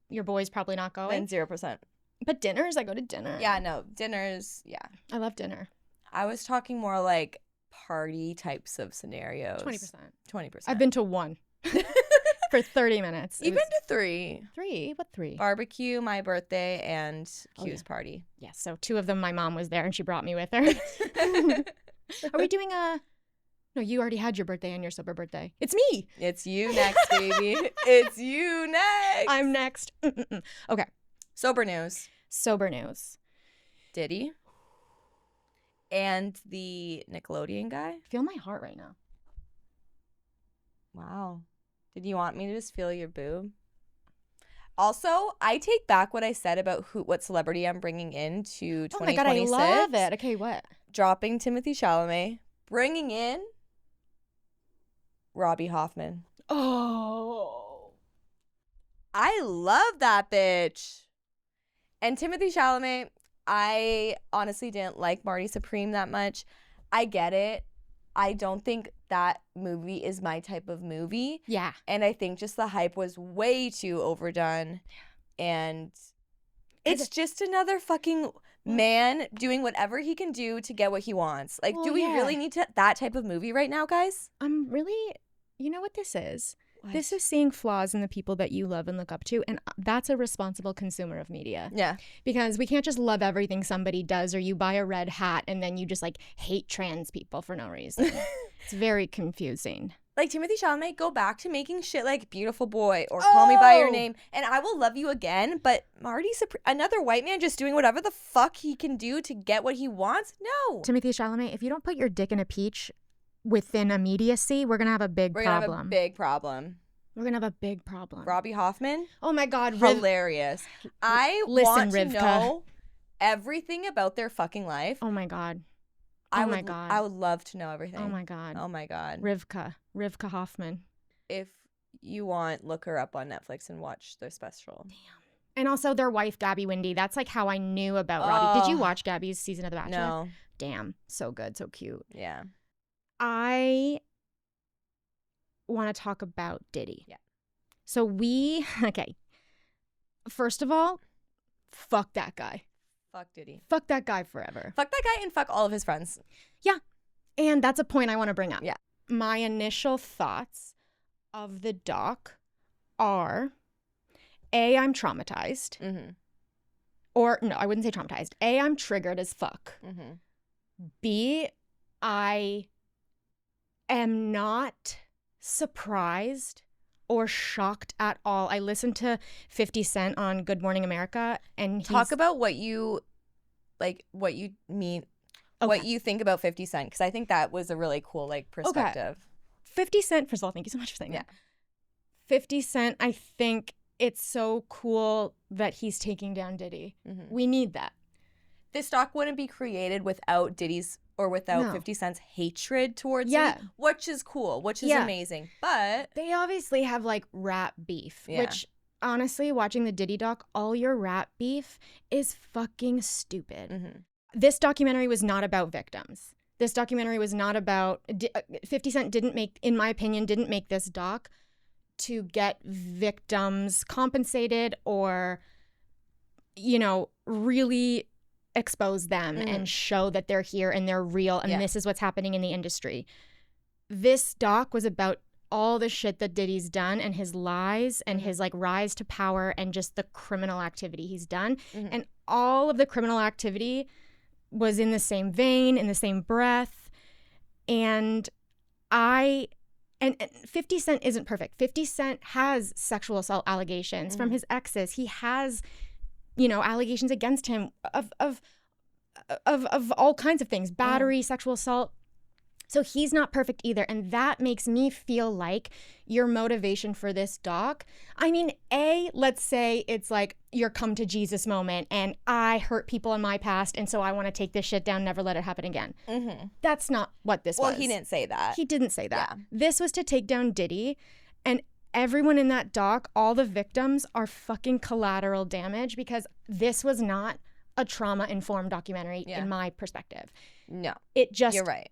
your boy's probably not going. Then 0%. But dinners, I go to dinner. Yeah, no, dinners, yeah. I love dinner. I was talking more like party types of scenarios. 20%. I've been to one for 30 minutes. You've been to 3. 3? What 3? Barbecue, my birthday, and Q's party. Yeah, so 2 of them my mom was there and she brought me with her. Are we doing a... No, you already had your birthday and your sober birthday. It's me. It's you next, baby. It's you next. I'm next. Okay. Sober news. Diddy. And the Nickelodeon guy. I feel my heart right now. Wow. Did you want me to just feel your boob? Also, I take back what I said about what celebrity I'm bringing in to 2026. Oh my God, I love it. Okay, what? Dropping Timothée Chalamet. Bringing in Robbie Hoffman. Oh. I love that bitch. And Timothée Chalamet, I honestly didn't like Marty Supreme that much. I get it. I don't think that movie is my type of movie. Yeah. And I think just the hype was way too overdone. And it's just another fucking man doing whatever he can do to get what he wants. Like, do we really need that type of movie right now, guys? I'm really... You know what this is? What? This is seeing flaws in the people that you love and look up to, and that's a responsible consumer of media. Yeah. Because we can't just love everything somebody does, or you buy a red hat and then you just like hate trans people for no reason. It's very confusing. Like Timothée Chalamet, go back to making shit like Beautiful Boy or Call Me By Your Name, and I will love you again. But another white man just doing whatever the fuck he can do to get what he wants? No. Timothée Chalamet, if you don't put your dick in a peach within immediacy, we're gonna have a big problem. We're gonna have a big problem. Robbie Hoffman? Oh my God. Hilarious. I want to know everything about their fucking life. Oh my God. I would love to know everything. Oh my God. Rivka Hoffman. If you want, look her up on Netflix and watch their special. Damn. And also their wife, Gabby Windy. That's like how I knew about Robbie. Did you watch Gabby's season of The Bachelor? No. Damn. So good. So cute. Yeah. I want to talk about Diddy. Yeah. So okay. First of all, fuck that guy. Fuck Diddy. Fuck that guy forever. Fuck that guy and fuck all of his friends. Yeah. And that's a point I want to bring up. Yeah. My initial thoughts of the doc are, A, I'm traumatized. Mm-hmm. Or, no, I wouldn't say traumatized. A, I'm triggered as fuck. Mm-hmm. B, I am not surprised or shocked at all. I listened to 50 Cent on Good Morning America, and talk about what you mean, what you think about 50 Cent, because I think that was a really cool perspective. Okay. 50 Cent, first of all, thank you so much for saying that. 50 Cent, I think it's so cool that he's taking down Diddy. Mm-hmm. We need that. This doc wouldn't be created without Diddy's or without 50 Cent's hatred towards him, which is cool, which is amazing. But they obviously have rap beef, which honestly, watching the Diddy doc, all your rap beef is fucking stupid. Mm-hmm. This documentary was not about victims. This documentary was not about 50 Cent in my opinion, didn't make this doc to get victims compensated or, really expose them and show that they're here and they're real and this is what's happening in the industry. This doc was about all the shit that Diddy's done and his lies and his like rise to power and just the criminal activity he's done. And all of the criminal activity was in the same vein, in the same breath. And 50 Cent isn't perfect. 50 Cent has sexual assault allegations from his exes. He has, allegations against him of all kinds of things, battery, sexual assault. So he's not perfect either. And that makes me feel like your motivation for this doc, I mean, let's say it's like your come to Jesus moment and I hurt people in my past and so I want to take this shit down, never let it happen again. That's not what this was. Well, he didn't say that. He didn't say that. Yeah. This was to take down Diddy, and everyone in that doc, all the victims are fucking collateral damage because this was not a trauma-informed documentary in my perspective. No. You're right.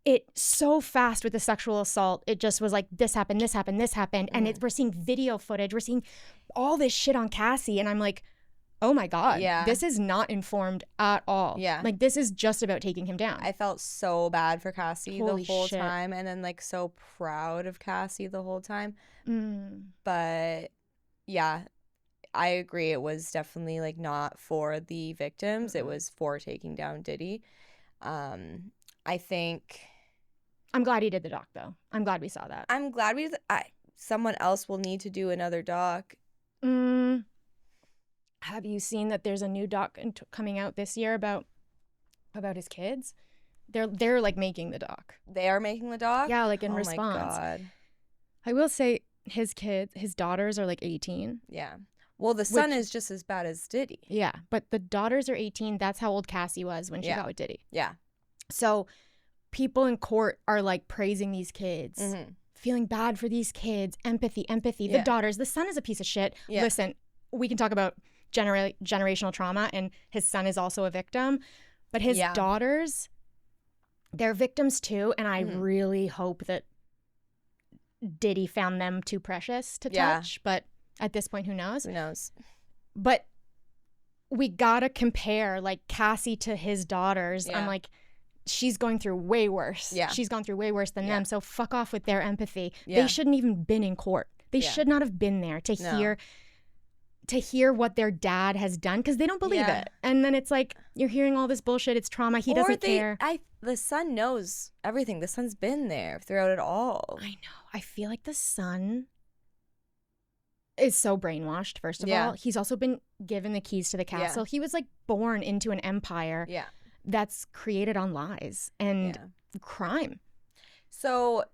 It so fast with the sexual assault, it just was like, this happened. And we're seeing video footage. We're seeing all this shit on Cassie. And I'm like, oh my God, this is not informed at all. Yeah. Like, this is just about taking him down. I felt so bad for Cassie the whole time. And then like so proud of Cassie the whole time. But yeah, I agree. It was definitely like not for the victims. It was for taking down Diddy. I think... I'm glad he did the doc, though. I'm glad we saw that. I'm glad someone else will need to do another doc. Have you seen that there's a new doc coming out this year about his kids? They're like making the doc. They are making the doc? Yeah, like in response. Oh my God. I will say his daughters are like 18. Yeah. Well, the son is just as bad as Diddy. Yeah, but the daughters are 18. That's how old Cassie was when she got with Diddy. Yeah. So people in court are like praising these kids, feeling bad for these kids, empathy. The daughters, the son is a piece of shit. Yeah. Listen, we can talk about generational trauma, and his son is also a victim, but his daughters, they're victims too, and I really hope that Diddy found them too precious to touch, but at this point, who knows? Who knows? But we gotta compare like Cassie to his daughters. I'm like, she's going through way worse. Yeah. She's gone through way worse than them. So fuck off with their empathy. Yeah. They shouldn't even been in court. They should not have been there to hear what their dad has done, because they don't believe it. And then it's like, you're hearing all this bullshit. It's trauma. He doesn't care. The son knows everything. The son's been there throughout it all. I know. I feel like the son is so brainwashed, first of all. He's also been given the keys to the castle. He was like born into an empire. Yeah. That's created on lies and crime. So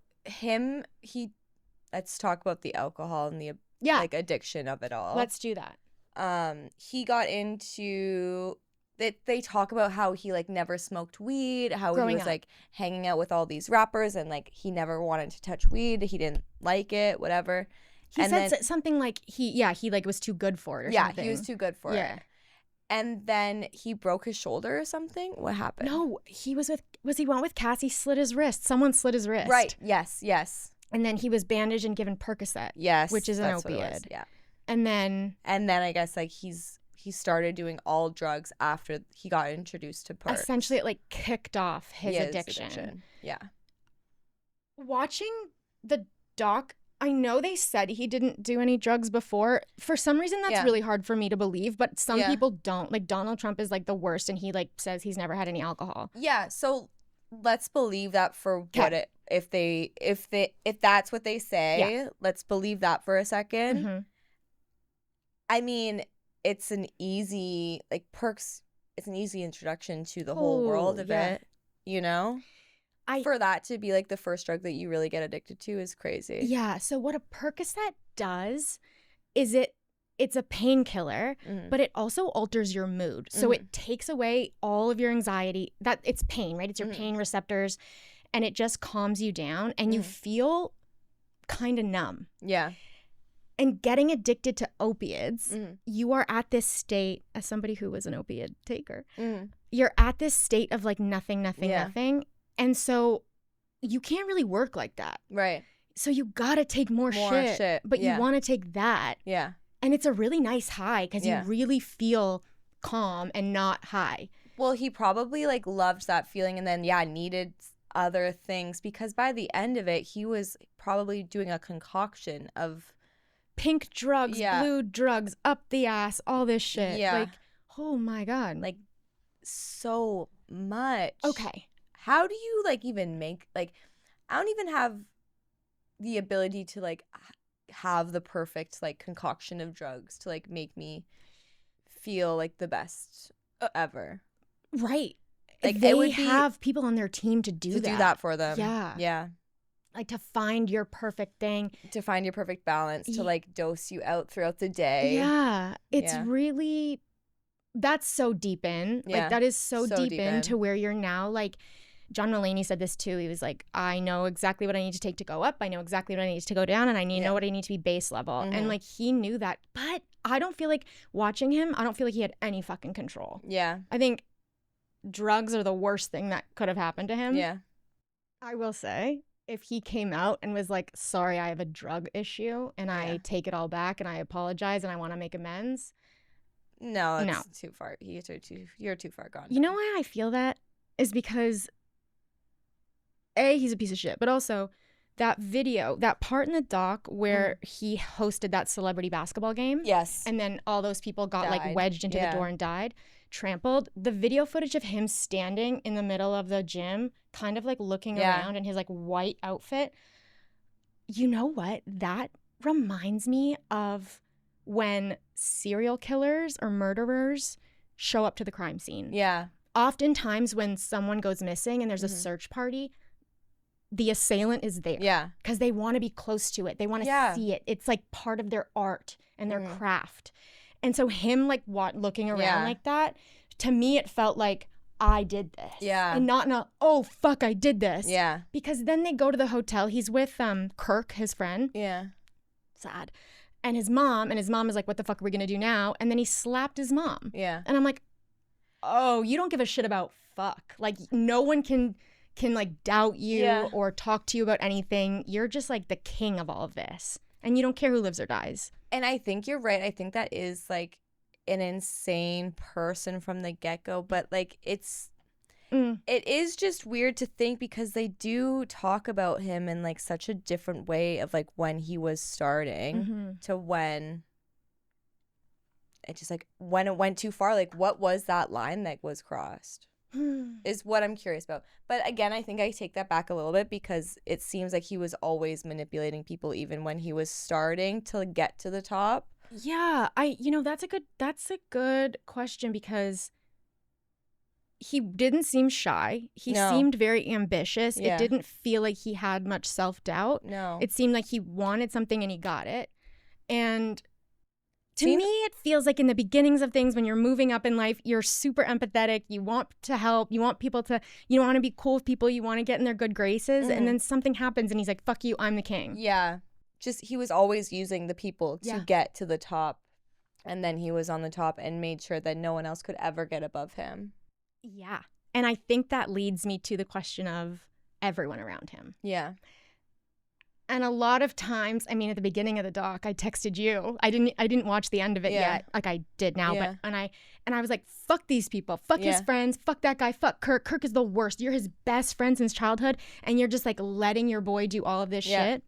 let's talk about the alcohol and the like addiction of it all. Let's do that. He got into they talk about how he like never smoked weed, how he was like hanging out with all these rappers and like he never wanted to touch weed. He didn't like it, whatever. He said something like he like was too good for it or something. Yeah, he was too good for it. And then he broke his shoulder or something. What happened? No, he went with Cassie, slit his wrist. Someone slit his wrist. Right. Yes. And then he was bandaged and given Percocet. Yes. Which is an opioid. Yeah. And then I guess like he started doing all drugs after he got introduced to Perks. Essentially, it like kicked off his addiction. Yeah. Watching the doc, I know they said he didn't do any drugs before. For some reason, that's really hard for me to believe, but some people don't. Like, Donald Trump is like the worst, and he like says he's never had any alcohol. Yeah, so let's believe that for what it if that's what they say, let's believe that for a second. I mean, it's an easy Perks, it's an easy introduction to the whole world of it, you know? For that to be like the first drug that you really get addicted to is crazy. Yeah. So what a Percocet does is it's a painkiller, but it also alters your mood. So it takes away all of your anxiety. That it's pain, right? It's your pain receptors, and it just calms you down, and you feel kind of numb. Yeah. And getting addicted to opiates, you are at this state, as somebody who was an opiate taker, you're at this state of like nothing. And so you can't really work like that. Right. So you got to take more shit. But you want to take that. Yeah. And it's a really nice high because you really feel calm and not high. Well, he probably like loved that feeling and then needed other things, because by the end of it he was probably doing a concoction of pink drugs, blue drugs, up the ass, all this shit. Yeah. Like, oh my God. Like, so much. Okay. How do you like even make, like, I don't even have the ability to like have the perfect like concoction of drugs to like make me feel like the best ever. Right. Like, they have people on their team to do that for them. Yeah. Yeah. Like, to find your perfect thing. To find your perfect balance, to like dose you out throughout the day. Yeah. It's really, that's so deep in. Yeah. Like, that is so deep in to where you're now. Like, John Mulaney said this too. He was like, I know exactly what I need to take to go up. I know exactly what I need to go down. And I know what I need to be base level. Mm-hmm. And like, he knew that. But I don't feel like, watching him, I don't feel like he had any fucking control. Yeah. I think drugs are the worst thing that could have happened to him. Yeah. I will say, if he came out and was like, sorry, I have a drug issue and I take it all back and I apologize and I want to make amends. No, it's too far. You're too far gone. You know why I feel that? Is because A, he's a piece of shit, but also that video, that part in the doc where he hosted that celebrity basketball game. Yes. And then all those people got like wedged into the door and died. Trampled. The video footage of him standing in the middle of the gym, kind of like looking around in his like white outfit. You know what? That reminds me of when serial killers or murderers show up to the crime scene. Yeah. Oftentimes when someone goes missing and there's a search party, the assailant is there. Yeah. Because they want to be close to it. They want to see it. It's like part of their art and their craft. And so him like looking around like that, to me it felt like I did this. Yeah. And not in a, oh fuck, I did this. Yeah. Because then they go to the hotel. He's with Kirk, his friend. Yeah. Sad. And his mom is like, what the fuck are we gonna do now? And then he slapped his mom. Yeah. And I'm like, oh, you don't give a shit about fuck. Like, no one can like doubt you or talk to you about anything. You're just like the king of all of this. And you don't care who lives or dies. And I think you're right. I think that is like an insane person from the get-go. But like it is just weird to think, because they do talk about him in like such a different way of like when he was starting to when it just like when it went too far. Like, what was that line that was crossed? Is what I'm curious about. But again, I think I take that back a little bit, because it seems like he was always manipulating people even when he was starting to get to the top. Yeah, that's a good question, because he didn't seem shy. He seemed very ambitious. Yeah. It didn't feel like he had much self-doubt. No. It seemed like he wanted something and he got it. And to me, it feels like in the beginnings of things, when you're moving up in life, you're super empathetic. You want to help. You want people to, you want to be cool with people. You want to get in their good graces. And then something happens and he's like, fuck you, I'm the king. Yeah. Just, he was always using the people to get to the top. And then he was on the top and made sure that no one else could ever get above him. Yeah. And I think that leads me to the question of everyone around him. Yeah. And a lot of times, I mean, at the beginning of the doc, I texted you. I didn't watch the end of it yet. Like, I did now, but and I was like, fuck these people, fuck his friends, fuck that guy, fuck Kirk. Kirk is the worst. You're his best friend since childhood, and you're just like letting your boy do all of this shit.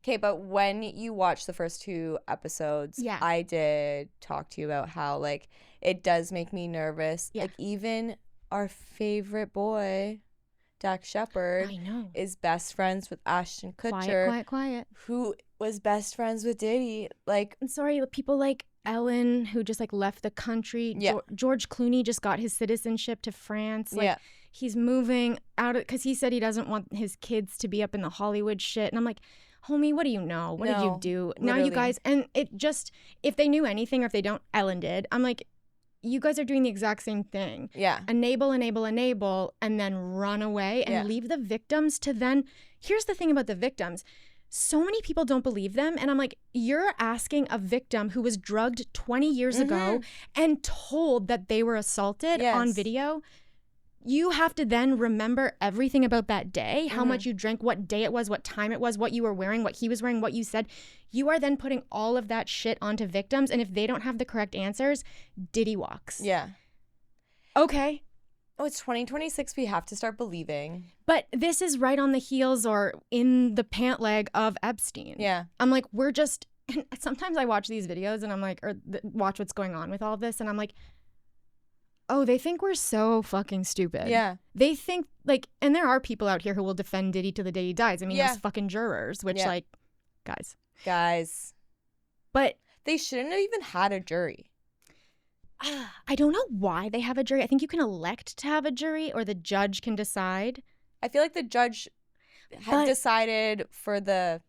Okay, but when you watch the first 2 episodes, I did talk to you about how like it does make me nervous. Like, even our favorite boy, Dax Shepard, is best friends with Ashton Kutcher. Quiet. Who was best friends with Diddy. Like, I'm sorry, people like Ellen, who just like left the country. George Clooney just got his citizenship to France. Like, he's moving out because he said he doesn't want his kids to be up in the Hollywood shit. And I'm like, homie, what do you know? What did you do? Literally. Now you guys, and it just, if they knew anything or if they don't, Ellen did. I'm like, you guys are doing the exact same thing. Yeah. Enable, and then run away and leave the victims to then. Here's the thing about the victims. So many people don't believe them. And I'm like, you're asking a victim who was drugged 20 years ago and told that they were assaulted on video you have to then remember everything about that day, how much you drank, what day it was, what time it was, what you were wearing, what he was wearing, what you said. You are then putting all of that shit onto victims. And if they don't have the correct answers, Diddy walks. Yeah. Okay. Oh, it's 2026. We have to start believing. But this is right on the heels or in the pant leg of Epstein. Yeah. I'm like, we're just, and sometimes I watch these videos and I'm like, or watch what's going on with all of this. And I'm like, oh, they think we're so fucking stupid. Yeah. They think like, and there are people out here who will defend Diddy to the day he dies. I mean, those fucking jurors, which like, guys. But they shouldn't have even had a jury. I don't know why they have a jury. I think you can elect to have a jury or the judge can decide. I feel like the judge had decided for the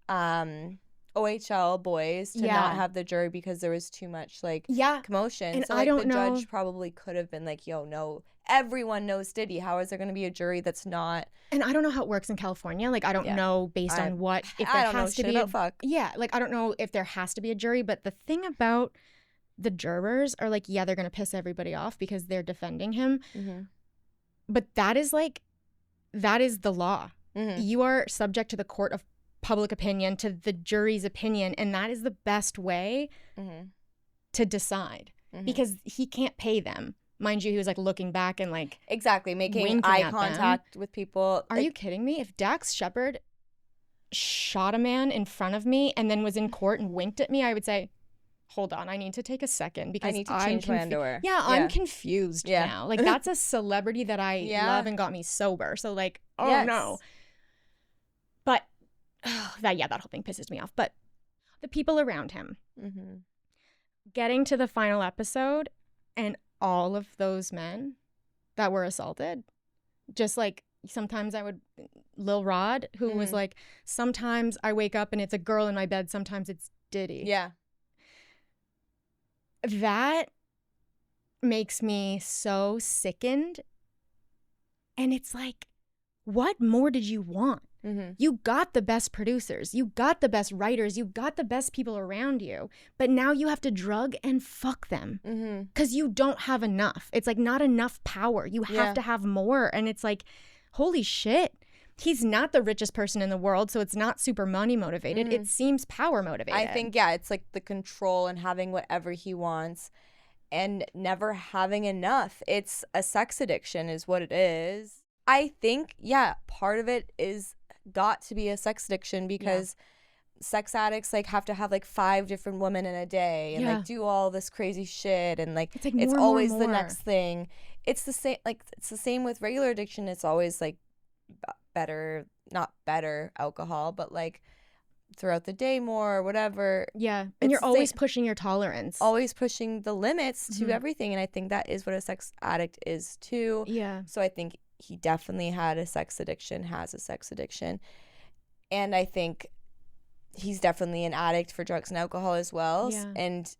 OHL boys to not have the jury because there was too much like commotion. And so like, the judge probably could have been like, yo, no, everyone knows Diddy. How is there going to be a jury that's not? And I don't know how it works in California. Like, I don't know based on what, if there has to be. Yeah, like, I don't know if there has to be a jury. But the thing about the jurors are like, yeah, they're going to piss everybody off because they're defending him. But that is like, that is the law. You are subject to the court of public opinion, to the jury's opinion. And that is the best way to decide because he can't pay them. Mind you, he was like looking back and like making eye contact with people. Are you kidding me? If Dax Shepard shot a man in front of me and then was in court and winked at me, I would say, hold on, I need to take a second because I need to change my underwear. Yeah, I'm confused now. Like, that's a celebrity that I love and got me sober. So like, no. But that whole thing pisses me off. But the people around him, getting to the final episode and all of those men that were assaulted, just like sometimes I would, Lil Rod, who was like, sometimes I wake up and it's a girl in my bed, sometimes it's Diddy. Yeah. That makes me so sickened. And it's like, what more did you want? You got the best producers. You got the best writers. You got the best people around you. But now you have to drug and fuck them because you don't have enough. It's like not enough power. You have to have more. And it's like, holy shit. He's not the richest person in the world, so it's not super money motivated. It seems power motivated. I think, it's like the control and having whatever he wants and never having enough. It's a sex addiction is what it is. I think, part of it is got to be a sex addiction because sex addicts like have to have like 5 different women in a day and like do all this crazy shit and like it's always the next thing. It's the same, like it's the same with regular addiction. It's always like better, not better alcohol, but like throughout the day more or whatever. Yeah. And you're always pushing your tolerance. Always pushing the limits to everything. And I think that is what a sex addict is too. Yeah. So I think he definitely had a sex addiction, has a sex addiction. And I think he's definitely an addict for drugs and alcohol as well. Yeah. And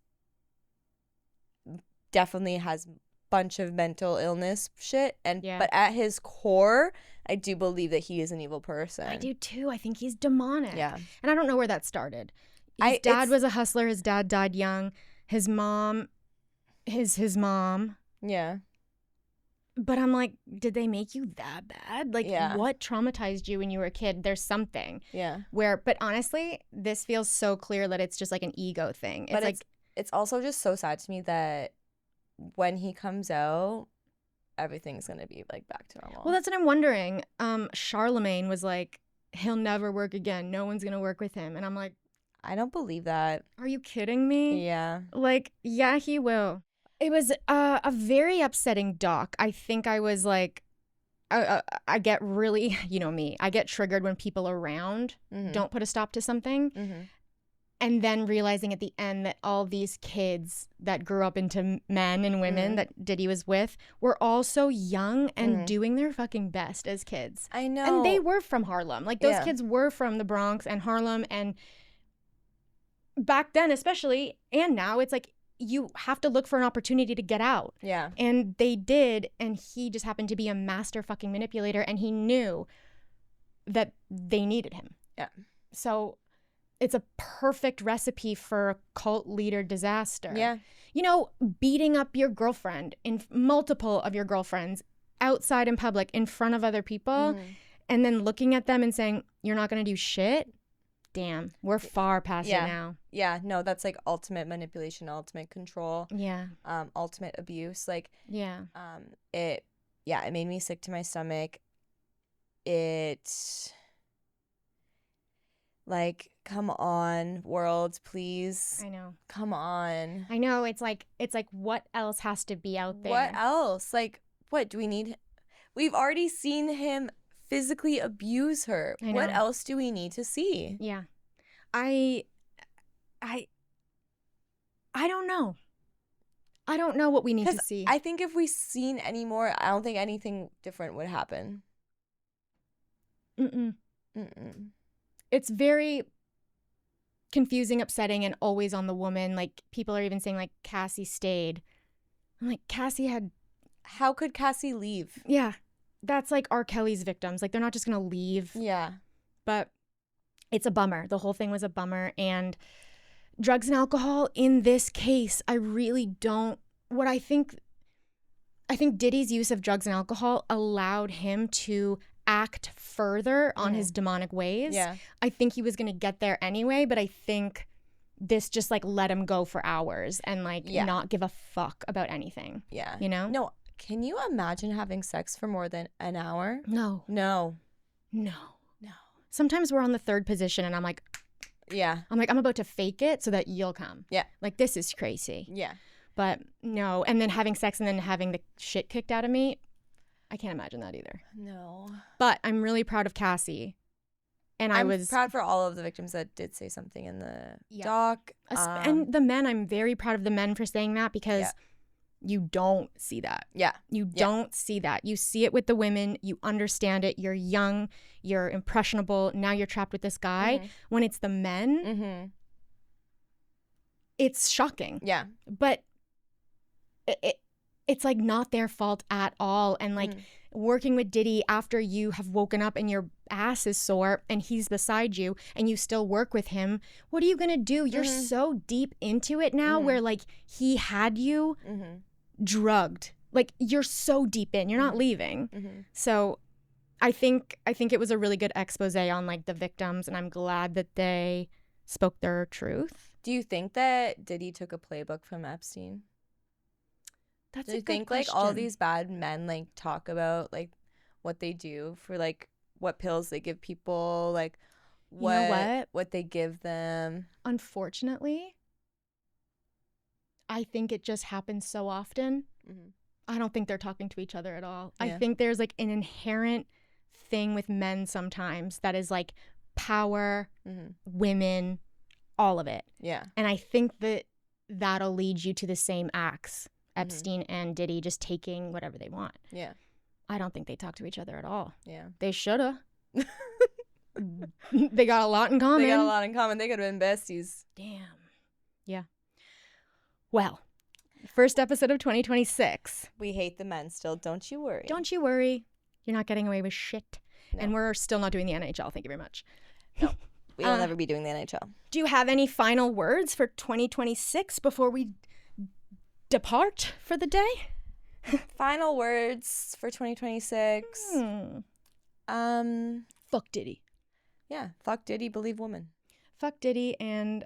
definitely has a bunch of mental illness shit. But at his core, I do believe that he is an evil person. I do too. I think he's demonic. Yeah. And I don't know where that started. His dad was a hustler. His dad died young. His mom, his mom. Yeah. But I'm like, did they make you that bad? Like, what traumatized you when you were a kid? There's something. Yeah. But honestly, this feels so clear that it's just like an ego thing. It's also just so sad to me that when he comes out, everything's gonna be like back to normal. Well, that's what I'm wondering. Charlemagne was like, he'll never work again. No one's gonna work with him. And I'm like, I don't believe that. Are you kidding me? Yeah. Like, yeah, he will. It was a very upsetting doc. I think I was like, I get really, you know me, I get triggered when people around don't put a stop to something. And then realizing at the end that all these kids that grew up into men and women that Diddy was with were all so young and doing their fucking best as kids. I know. And they were from Harlem. Like, those kids were from the Bronx and Harlem. And back then especially, and now, it's like, you have to look for an opportunity to get out. Yeah. And they did. And he just happened to be a master fucking manipulator. And he knew that they needed him. Yeah. So it's a perfect recipe for a cult leader disaster. Yeah. You know, beating up your girlfriend, in multiple of your girlfriends, outside in public in front of other people and then looking at them and saying, you're not going to do shit. Damn, we're far past it now. Yeah, no, that's like ultimate manipulation, ultimate control. Yeah. Ultimate abuse. Like, it made me sick to my stomach. Like, come on, world, please. I know. Come on. I know. It's like what else has to be out there? What else? Like, what do we need? We've already seen him physically abuse her. What else do we need to see? Yeah. I don't know. I don't know what we need to see. I think if we seen any more, I don't think anything different would happen. It's very confusing, upsetting, and always on the woman. Like, people are even saying, like, Cassie stayed. I'm like, Cassie had... How could Cassie leave? Yeah. That's like R. Kelly's victims. Like, they're not just going to leave. Yeah. But it's a bummer. The whole thing was a bummer. And drugs and alcohol, in this case, I really don't... What I think Diddy's use of drugs and alcohol allowed him to act further on his demonic ways. Yeah. I think he was going to get there anyway, but I think this just like let him go for hours and like not give a fuck about anything. Yeah. You know? No. Can you imagine having sex for more than an hour? No. Sometimes we're on the third position and I'm like, I'm about to fake it so that you'll come. Yeah. Like, this is crazy. Yeah. But no. And then having sex and then having the shit kicked out of me, I can't imagine that either. No. But I'm really proud of Cassie. And I'm proud for all of the victims that did say something in the doc. And the men, I'm very proud of the men for saying that because you don't see that. Yeah. You don't see that. You see it with the women. You understand it. You're young. You're impressionable. Now you're trapped with this guy. When it's the men, it's shocking. Yeah. But it's like not their fault at all. And like working with Diddy after you have woken up and your ass is sore and he's beside you and you still work with him, what are you going to do? You're so deep into it now where like he had you drugged. Like, you're so deep in, you're not leaving. So I think it was a really good expose on like the victims, and I'm glad that they spoke their truth. Do you think that Diddy took a playbook from Epstein? That's Do you think question. like all these bad men like talk about like what they do for like what pills they give people, like what they give them? Unfortunately, I think it just happens so often. I don't think they're talking to each other at all. I think there's like an inherent thing with men sometimes that is like power, women, all of it. Yeah. And I think that'll lead you to the same acts. Epstein and Diddy just taking whatever they want. Yeah. I don't think they talk to each other at all. Yeah. They shoulda. They got a lot in common. They got a lot in common. They could have been besties. Damn. Yeah. Well, first episode of 2026. We hate the men still. Don't you worry. Don't you worry. You're not getting away with shit. No. And we're still not doing the NHL. Thank you very much. No. We will never be doing the NHL. Do you have any final words for 2026 before we depart for the day? Final words for 2026. Fuck Diddy. Yeah, fuck Diddy, believe woman. Fuck Diddy, and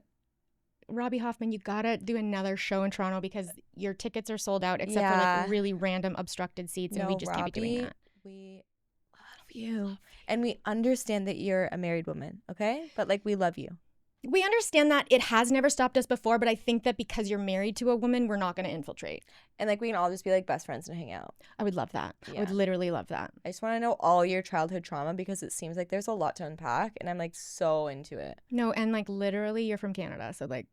Robbie Hoffman, you gotta do another show in Toronto because your tickets are sold out except for like really random obstructed seats, and we just can't be doing that. We love you. And we understand that you're a married woman, okay? But like, we love you. We understand that it has never stopped us before, but I think that because you're married to a woman, we're not going to infiltrate. And like, we can all just be like best friends and hang out. I would love that. I would literally love that. I just want to know all your childhood trauma because it seems like there's a lot to unpack, and I'm like so into it. No, and like literally you're from Canada, so like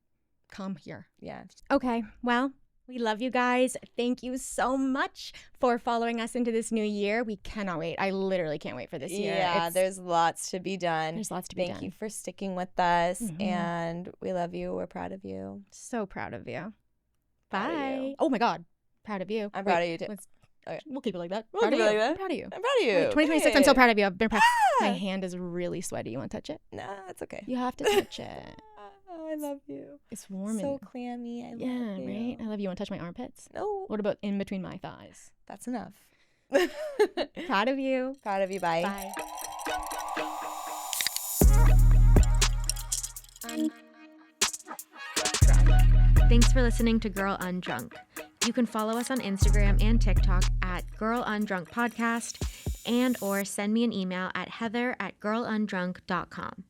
come here. Yeah. Okay, well, we love you guys. Thank you so much for following us into this new year. We cannot wait. I literally can't wait for this year. Yeah, there's lots to be done. There's lots to be done. Thank you for sticking with us, and we love you. We're proud of you. So proud of you. Proud Bye. of you. Oh my God. Proud of you. I'm proud of you too. Okay. We'll keep it like that. We'll keep it like that. I'm proud of you. I'm proud of you. Wait, 2026, I'm so proud of you. I've been proud. Ah! My hand is really sweaty. You want to touch it? Nah, it's okay. You have to touch it. Oh, I love you. It's warm. So clammy. I love you. Yeah, right? I love you. Want to touch my armpits? No. What about in between my thighs? That's enough. Proud of you. Proud of you. Bye. Bye. Thanks for listening to Girl Undrunk. You can follow us on Instagram and TikTok at Girl Undrunk Podcast, and or send me an email at heather@girlundrunk.com.